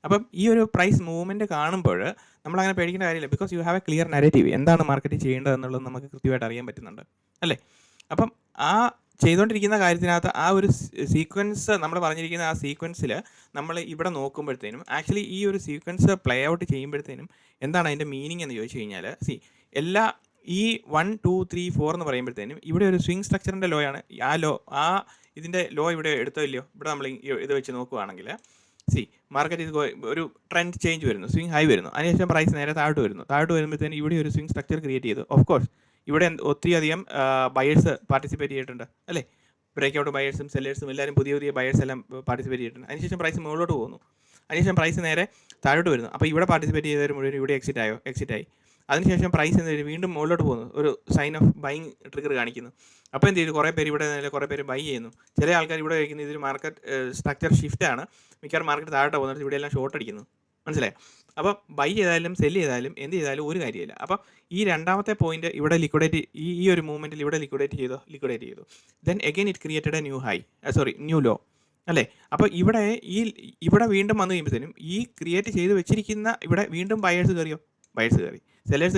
അപ്പം ഈ ഒരു പ്രൈസ് മൂവ്മെൻറ്റ് കാണുമ്പോൾ നമ്മളങ്ങനെ പേടിക്കേണ്ട കാര്യമില്ല. Because you have A clear narrative. എന്താണ് മാർക്കറ്റ് ചെയ്യേണ്ടതെന്നുള്ളത് നമുക്ക് കൃത്യമായിട്ട് അറിയാൻ പറ്റുന്നുണ്ട് അല്ലേ? അപ്പം ആ ചെയ്തുകൊണ്ടിരിക്കുന്ന കാര്യത്തിനകത്ത് ആ ഒരു സീക്വൻസ് നമ്മൾ പറഞ്ഞിരിക്കുന്ന ആ സീക്വൻസിൽ നമ്മൾ ഇവിടെ നോക്കുമ്പോഴത്തേനും ആക്ച്വലി ഈ ഒരു സീക്വൻസ് പ്ലേ ഔട്ട് ചെയ്യുമ്പോഴത്തേനും എന്താണ് അതിൻ്റെ മീനിങ് എന്ന് ചോദിച്ചു കഴിഞ്ഞാൽ, എല്ലാ ഈ 1 2 3 4 എന്ന് പറയുമ്പോഴത്തേനും ഇവിടെ ഒരു സ്വിംഗ് സ്ട്രക്ചറിൻ്റെ ലോ ആണ്. ആ ഇതിൻ്റെ ലോ ഇവിടെ എടുത്തോ ഇല്ലയോ? ഇവിടെ നമ്മൾ ഇത് വെച്ച് നോക്കുകയാണെങ്കിൽ മാർക്കറ്റ് ഇത് ഒരു ട്രെൻഡ് ചേഞ്ച് വരുന്നു, സ്വിംഗ് ഹൈ വരുന്നു, അതിനുശേഷം പ്രൈസ് നേരെ താഴോട്ട് വരുമ്പോഴത്തേനും ഇവിടെ ഒരു സ്വിംഗ് സ്ട്രക്ചർ ക്രിയേറ്റ് ചെയ്തു. ഓഫ് കോഴ്സ് ഇവിടെ ഒത്തിരി അധികം ബയേഴ്സ് പാർട്ടിസിപ്പേറ്റ് ചെയ്തിട്ടുണ്ട് അല്ലേ? ബ്രേക്ക് ഔട്ട് ബയേഴ്സും സെല്ലേഴ്സും എല്ലാവരും പുതിയ ബയേഴ്സ് എല്ലാം പാർട്ടിസിപ്പേറ്റ് ചെയ്തിട്ടുണ്ട്. അതിനുശേഷം പ്രൈസ് മുകളിലോട്ട് പോകുന്നു, അതിനുശേഷം പ്രൈസ് നേരെ താഴോട്ട് വരുന്നു. അപ്പോൾ ഇവിടെ പാർട്ടിസിപ്പേറ്റ് ചെയ്തവർ മുഴുവൻ ഇവിടെ എക്സിറ്റായി. അതിനുശേഷം പ്രൈസ് എന്ത് ചെയ്തു? വീണ്ടും മുകളിലോട്ട് പോകുന്നു, ഒരു സൈൻ ഓഫ് ബൈങ് ട്രിഗർ കാണിക്കുന്നു. അപ്പോൾ എന്ത് ചെയ്തു? കുറേ പേര് ഇവിടെ കുറേ പേര് ബൈ ചെയ്യുന്നു. ചില ആൾക്കാർ ഇവിടെ വയ്ക്കുന്നത് ഇതൊരു മാർക്കറ്റ് സ്ട്രക്ചർ ഷിഫ്റ്റ് ആണ്, മിക്കവാറും മാർക്കറ്റ് താഴോട്ട് പോകുന്നത്, ഇവിടെ എല്ലാം ഷോർട്ട് അടിക്കുന്നു. മനസ്സിലായോ? അപ്പോൾ ബൈ ചെയ്താലും സെല്ല് ചെയ്താലും എന്ത് ചെയ്താലും ഒരു കാര്യമില്ല. അപ്പോൾ ഈ രണ്ടാമത്തെ പോയിന്റ് ഇവിടെ ലിക്വിഡേറ്റ്, ഈ ഒരു മൂവ്മെൻറ്റിൽ ഇവിടെ ലിക്വിഡേറ്റ് ചെയ്തു. Then again it created a new low അല്ലേ? അപ്പോൾ ഇവിടെ വീണ്ടും വന്നു കഴിയുമ്പോഴത്തേനും ഈ ക്രിയേറ്റ് ചെയ്ത് വെച്ചിരിക്കുന്ന ഇവിടെ വീണ്ടും ബയേഴ്സ് കയറി, സെല്ലേഴ്സ്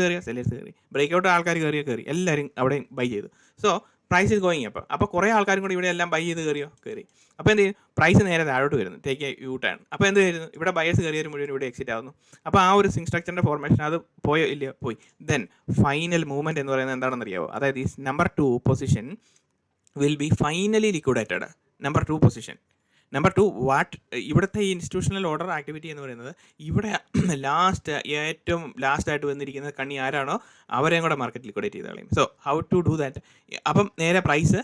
കയറി, ബ്രേക്ക് ഔട്ട് ആൾക്കാർ കയറി, എല്ലാവരും അവിടെ ബൈ ചെയ്തു. So price is going up. അപ്പോൾ കുറേ ആൾക്കാരും കൂടി ഇവിടെ എല്ലാം ബൈ ചെയ്ത് കയറി. അപ്പോൾ എന്ത് ചെയ്യും? പ്രൈസ് നേരെ താഴോട്ട് വരുന്നു, ടേക്ക് എ യു ടേൺ. അപ്പോൾ എന്ത് ചെയ്യുന്നു? ഇവിടെ ബയേഴ്സ് കയറിയവർ മുഴുവൻ ഇവിടെ എക്സിറ്റ് ആവുന്നു. അപ്പോൾ ആ ഒരു സ്വിംഗ് സ്ട്രക്ചറിൻ്റെ ഫോർമേഷൻ അത് പോയോ ഇല്ലയോ? പോയി. ദെൻ ഫൈനൽ മൂവ്മെൻറ്റ് എന്ന് പറയുന്നത് എന്താണെന്ന് അറിയാമോ? അതായത് ഈ number 2 position will be finally liquidated. Number 2 position. Number 2 ഇവിടുത്തെ ഈ ഇൻസ്റ്റിറ്റ്യൂഷണൽ ഓർഡർ ആക്ടിവിറ്റി എന്ന് പറയുന്നത് ഇവിടെ ഏറ്റവും ലാസ്റ്റായിട്ട് വന്നിരിക്കുന്ന കണ്ണി ആരാണോ അവരെയും കൂടെ മാർക്കറ്റ് ലിക്വിഡേറ്റ് ചെയ്ത് കളയും. So how to do that? അപ്പം നേരെ പ്രൈസ്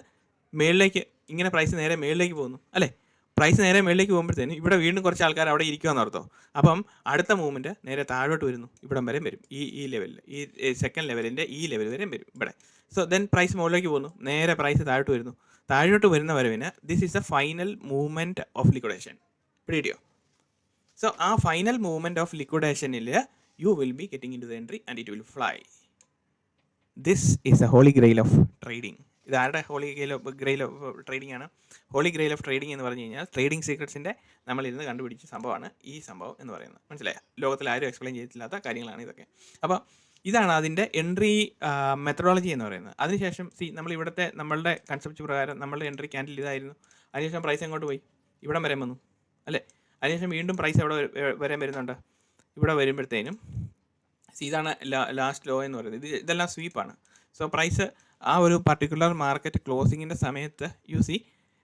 നേരെ മേളിലേക്ക് പോകുന്നു അല്ലേ? പ്രൈസ് നേരെ മേളിലേക്ക് പോകുമ്പോഴത്തേനും ഇവിടെ വീണ്ടും കുറച്ച് ആൾക്കാർ അവിടെ ഇരിക്കുമെന്ന് അർത്ഥം. അപ്പം അടുത്ത മൂവ്മെൻറ്റ് നേരെ താഴോട്ട് വരുന്നു, ഇവിടം വരെ വരും, ഈ ലെവലിൽ, ഈ സെക്കൻഡ് ലെവലിൻ്റെ ഈ ലെവൽ വരെ വരും ഇവിടെ. സോ ദെൻ പ്രൈസ് മുകളിലേക്ക് പോകുന്നു, നേരെ പ്രൈസ് താഴോട്ട് വരുന്ന വരവിന് this is a final movement of liquidation. പിടിയോ? സോ ആ ഫൈനൽ മൂവ്മെൻറ്റ് ഓഫ് ലിക്വിഡേഷനിൽ you will be getting into the entry and it will fly. This is a holy grail of trading. ഇത് ആരുടെ ഹോളി ഗ്രെയിൽ ഓഫ് ട്രേഡിംഗ് ആണ്? ഹോളി ഗ്രെയിൽ ഓഫ് ട്രേഡിംഗ് എന്ന് പറഞ്ഞു കഴിഞ്ഞാൽ ട്രേഡിംഗ് സീക്രട്സിൻ്റെ നമ്മളിരുന്ന് കണ്ടുപിടിച്ച സംഭവമാണ് ഈ സംഭവം എന്ന് പറയുന്നത്. മനസ്സിലായോ? ലോകത്തിൽ ആരും എക്സ്പ്ലെയിൻ ചെയ്തിട്ടില്ലാത്ത കാര്യങ്ങളാണ് ഇതൊക്കെ. അപ്പോൾ ഇതാണ് അതിൻ്റെ എൻട്രി മെത്തഡോളജി എന്ന് പറയുന്നത്. അതിനുശേഷം നമ്മളുടെ കൺസെപ്റ്റ് പ്രകാരം നമ്മളുടെ എൻട്രി ക്യാൻഡിൽ ഇതായിരുന്നു. അതിനുശേഷം പ്രൈസ് എങ്ങോട്ട് പോയി? ഇവിടം വരെ വന്നു അല്ലേ? അതിനുശേഷം വീണ്ടും പ്രൈസ് എവിടെ വരെ വരുന്നുണ്ട്? ഇവിടെ വരുമ്പോഴത്തേനും ഇതാണ് ലാസ്റ്റ് ലോ എന്ന് പറയുന്നത്. ഇതെല്ലാം സ്വീപ്പാണ്. സോ പ്രൈസ് ആ ഒരു പർട്ടിക്കുലർ മാർക്കറ്റ് ക്ലോസിങ്ങിൻ്റെ സമയത്ത്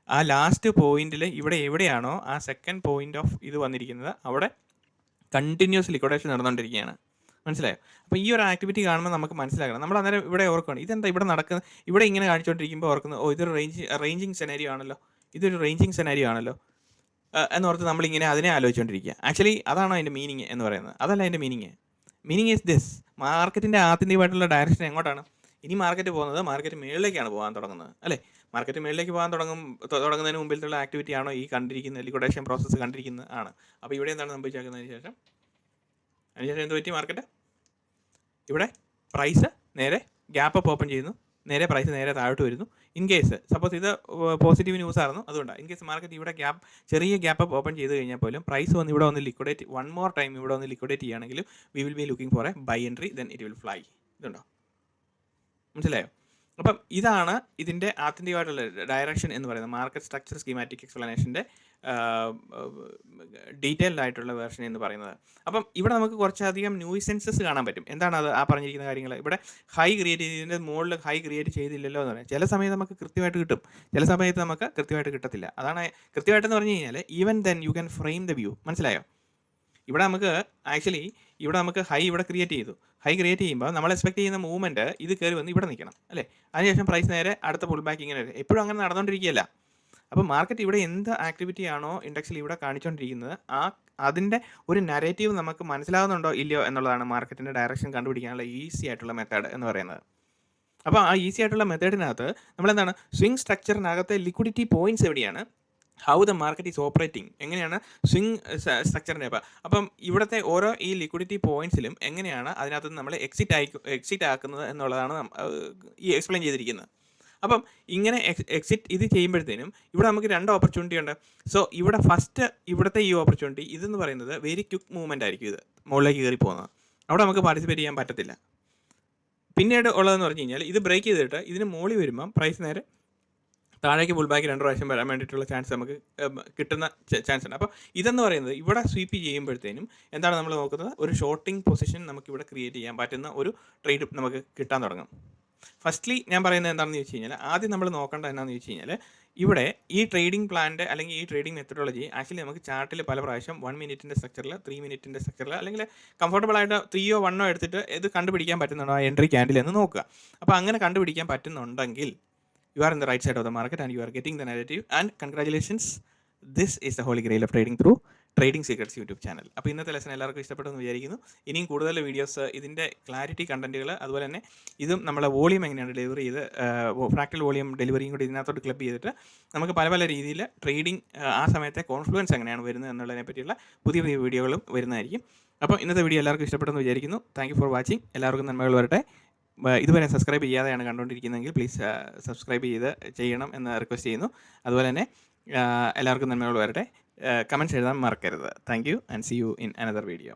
ആ ലാസ്റ്റ് പോയിന്റിൽ ഇവിടെ എവിടെയാണോ ആ സെക്കൻഡ് പോയിന്റ് ഓഫ് ഇത് വന്നിരിക്കുന്നത് അവിടെ കണ്ടിന്യൂസ് ലിക്വിഡേഷൻ നടന്നുകൊണ്ടിരിക്കുകയാണ്. മനസ്സിലായോ? അപ്പോൾ ഈ ഒരു ആക്ടിവിറ്റി കാണുമ്പോൾ നമുക്ക് മനസ്സിലാക്കണം. നമ്മൾ അന്നേരം ഇവിടെ ഓർക്കുകയാണ്, ഇതെന്താ ഇവിടെ നടക്കുന്നത്? ഇവിടെ ഇങ്ങനെ കാണിച്ചുകൊണ്ടിരിക്കുമ്പോൾ ഓർക്കുന്നത്, ഇതൊരു റേഞ്ചിങ് സെനാരിയോ ആണല്ലോ എന്നോർത്ത് നമ്മളിങ്ങനെ അതിനെ ആലോചിച്ചുകൊണ്ടിരിക്കുക. ആക്ച്വലി അതാണ് അതിൻ്റെ മീനിങ് എന്ന് പറയുന്നത്. അതല്ല അതിൻ്റെ മീനിങ് ഈസ് ദിസ്. മാർക്കറ്റിൻ്റെ ആത്യന്തികമായിട്ടുള്ള ഡയറക്ഷൻ എങ്ങോട്ടാണ്? ഇനി മാർക്കറ്റ് മുകളിലേക്കാണ് പോകാൻ തുടങ്ങുന്നത് അല്ലേ? മാർക്കറ്റ് മുകളിലേക്ക് പോകാൻ തുടങ്ങുന്നതിന് മുമ്പിലുള്ള ആക്ടിവിറ്റി ആണോ ഈ കണ്ടിരിക്കുന്ന ലിക്വിഡേഷൻ പ്രോസസ്സ് കണ്ടിരിക്കുന്നത് ആണ്. അപ്പോൾ ഇവിടെ എന്താണ് സംഭവിച്ചേക്കുന്നതിന് ശേഷം എന്ത് പറ്റി? മാർക്കറ്റ് ഇവിടെ പ്രൈസ് നേരെ ഗ്യാപ്പ് അപ്പ് ഓപ്പൺ ചെയ്യുന്നു, പ്രൈസ് നേരെ താഴോട്ട് വരുന്നു. ഇൻ കേസ് സപ്പോസ് ഇത് പോസിറ്റീവ് ന്യൂസ് ആയിരുന്നു, അതുകൊണ്ടാണ്. ഇൻ കേസ് മാർക്കറ്റ് ഇവിടെ ചെറിയ ഗ്യാപ്പ് അപ്പ് ഓപ്പൺ ചെയ്ത് കഴിഞ്ഞാൽ പോലും പ്രൈസ് ഇവിടെ വന്ന് ലിക്വിഡേറ്റ് ചെയ്യുകയാണെങ്കിലും we will be looking for A by entry, then it will fly. ഇതുണ്ടോ? മനസ്സിലായോ? അപ്പം ഇതാണ് ഇതിൻ്റെ ആത്യന്തികമായിട്ടുള്ള ഡയറക്ഷൻ എന്ന് പറയുന്നത്. മാർക്കറ്റ് സ്ട്രക്ചർ സ്കീമാറ്റിക് എക്സ്പ്ലനേഷൻ്റെ ഡീറ്റെയിൽഡ് ആയിട്ടുള്ള വേർഷൻ എന്ന് പറയുന്നത്. അപ്പം ഇവിടെ നമുക്ക് കുറച്ചധികം ന്യൂസൻസസ് കാണാൻ പറ്റും. എന്താണ് അത്? ആ പറഞ്ഞിരിക്കുന്ന കാര്യങ്ങൾ ഇവിടെ ഹൈ ക്രിയേറ്റ് ചെയ്തതിൻ്റെ മുകളിൽ ഹൈ ക്രിയേറ്റ് ചെയ്തില്ലല്ലോ എന്ന് പറയാം. ചില സമയത്ത് നമുക്ക് കൃത്യമായിട്ട് കിട്ടും, ചില സമയത്ത് നമുക്ക് കൃത്യമായിട്ട് കിട്ടത്തില്ല. അതാണ് കൃത്യമായിട്ടെന്ന് പറഞ്ഞു കഴിഞ്ഞാൽ even then you can frame the view. മനസ്സിലായോ? ഇവിടെ നമുക്ക് ഹൈ ഇവിടെ ക്രിയേറ്റ് ചെയ്യുമ്പോൾ നമ്മൾ എക്സ്പെക്ട് ചെയ്യുന്ന മൂവ്മെൻറ്റ് ഇത് കയറി വന്ന് ഇവിടെ നിൽക്കണം അല്ലേ? അതിനുശേഷം പ്രൈസ് നേരെ അടുത്ത പുൾ ബാക്ക് ഇങ്ങനെ വരും. എപ്പോഴും അങ്ങനെ നടന്നുകൊണ്ടിരിക്കുകയല്ല. അപ്പോൾ മാർക്കറ്റ് ഇവിടെ എന്ത് ആക്ടിവിറ്റി ആണോ ഇൻഡെക്സിൽ ഇവിടെ കാണിച്ചുകൊണ്ടിരിക്കുന്നത് അതിൻ്റെ ഒരു നരേറ്റീവ് നമുക്ക് മനസ്സിലാകുന്നുണ്ടോ ഇല്ലയോ എന്നുള്ളതാണ് മാർക്കറ്റിൻ്റെ ഡയറക്ഷൻ കണ്ടുപിടിക്കാനുള്ള ഈസി ആയിട്ടുള്ള മെത്തേഡ് എന്ന് പറയുന്നത്. അപ്പോൾ ആ ഈസി ആയിട്ടുള്ള മെത്തേഡിനകത്ത് നമ്മളെന്താണ്, സ്വിംഗ് സ്ട്രക്ചറിനകത്തെ ലിക്വിഡിറ്റി പോയിൻറ്റ്സ് എവിടെയാണ്, how the market is operating, എങ്ങനെയാണ് സ്വിങ് സ്ട്രക്ചറിൻ്റെ. അപ്പം ഇവിടുത്തെ ഓരോ ഈ ലിക്വിഡിറ്റി പോയിന്റ്സിലും എങ്ങനെയാണ് അതിനകത്ത് നമ്മൾ എക്സിറ്റ് ആക്കുന്നത് എന്നുള്ളതാണ് ഈ എക്സ്പ്ലെയിൻ ചെയ്തിരിക്കുന്നത്. അപ്പം ഇങ്ങനെ എക്സിറ്റ് ഇത് ചെയ്യുമ്പോഴത്തേനും ഇവിടെ നമുക്ക് 2 ഓപ്പർച്യൂണിറ്റി ഉണ്ട്. സോ ഇവിടെ ഫസ്റ്റ് ഇവിടുത്തെ ഈ ഓപ്പർച്യൂണിറ്റി ഇതെന്ന് പറയുന്നത് വെരി ക്വിക്ക് മൂവ്മെൻ്റ് ആയിരിക്കും. ഇത് മുകളിലേക്ക് കയറി പോകുന്നത്, അവിടെ നമുക്ക് പാർട്ടിസിപ്പേറ്റ് ചെയ്യാൻ പറ്റത്തില്ല. പിന്നീട് ഉള്ളതെന്ന് പറഞ്ഞു കഴിഞ്ഞാൽ ഇത് ബ്രേക്ക് ചെയ്തിട്ട് ഇതിന് മുകളിൽ വരുമ്പം പ്രൈസ് നേരെ താഴേക്ക് പുൾ ബാക്ക് 2 പ്രാവശ്യം വരാൻ വേണ്ടിയിട്ടുള്ള ചാൻസ് നമുക്ക് കിട്ടുന്ന ചാൻസ് ഉണ്ട്. അപ്പോൾ ഇതെന്ന് പറയുന്നത് ഇവിടെ സ്വീപ്പ് ചെയ്യുമ്പോഴത്തേനും എന്താണ് നമ്മൾ നോക്കുന്നത്, ഒരു ഷോർട്ടിംഗ് പൊസിഷൻ നമുക്കിവിടെ ക്രിയേറ്റ് ചെയ്യാൻ പറ്റുന്ന ഒരു ട്രേഡ് നമുക്ക് കിട്ടാൻ തുടങ്ങും. ഫസ്റ്റ്ലി ഞാൻ പറയുന്നത് എന്താണെന്ന് ചോദിച്ചു കഴിഞ്ഞാൽ, ആദ്യം നമ്മൾ നോക്കേണ്ടത് എന്താണെന്ന് ചോദിച്ചു കഴിഞ്ഞാൽ, ഇവിടെ ഈ ട്രേഡിംഗ് പ്ലാൻ്റെ അല്ലെങ്കിൽ ഈ ട്രേഡിംഗ് മെത്തഡോളജി ആക്ച്വലി നമുക്ക് ചാർട്ടിൽ പല പ്രാവശ്യം 1 മിനിറ്റിൻ്റെ സ്ട്രക്ചറിൽ, 3 മിനിറ്റിൻ്റെ സ്ട്രക്ചറിൽ, അല്ലെങ്കിൽ കംഫർട്ടബിൾ ആയിട്ട് 3 or 1 എടുത്തിട്ട് ഇത് കണ്ടുപിടിക്കാൻ പറ്റുന്നുണ്ടോ ആ എൻട്രി ക്യാൻഡിൽ എന്ന് നോക്കുക. അപ്പോൾ അങ്ങനെ കണ്ടുപിടിക്കാൻ പറ്റുന്നുണ്ടെങ്കിൽ you are in the right side of the market and you are getting the narrative, and congratulations, this is the holy grail of trading through trading secrets YouTube channel. അപ്പോൾ ഇന്നത്തെ ലെസൺ എല്ലാവർക്കും ഇഷ്ടപ്പെട്ടെന്ന് വിചാരിക്കുന്നു. ഇനിയും കൂടുതൽ വീഡിയോസ്, ഇതിൻ്റെ ക്ലാരിറ്റി കണ്ടൻറ്റുകൾ, അതുപോലെ തന്നെ ഇതും നമ്മളെ വോളിയം എങ്ങനെയാണ് ഡെലിവറി ചെയ്ത് ഫ്രാക്ടൽ വോളിയം ഡെലിവറിയും കൂടി ഇതിനകത്തോട്ട് ക്ലബ് ചെയ്തിട്ട് നമുക്ക് പല പല രീതിയിൽ ട്രേഡിംഗ് ആ സമയത്തെ കോൺഫ്ലുവൻസ് എങ്ങനെയാണ് വരുന്നത് എന്നുള്ളതിനെ പറ്റിയുള്ള പുതിയ പുതിയ വീഡിയോകളും വരുന്നതായിരിക്കും. അപ്പോൾ ഇന്നത്തെ വീഡിയോ എല്ലാവർക്കും ഇഷ്ടപ്പെട്ടെന്ന് വിചാരിക്കുന്നു. Thank you for watching. എല്ലാവർക്കും നന്മകൾ വരട്ടെ. ഇതുവരെ സബ്സ്ക്രൈബ് ചെയ്യാതെയാണ് കണ്ടുകൊണ്ടിരിക്കുന്നതെങ്കിൽ പ്ലീസ് സബ്സ്ക്രൈബ് ചെയ്യണം എന്ന് റിക്വസ്റ്റ് ചെയ്യുന്നു. അതുപോലെ തന്നെ എല്ലാവർക്കും നന്മകൾ വരട്ടെ. കമൻറ്റ്സ് എഴുതാൻ മറക്കരുത്. Thank you and C you in another video.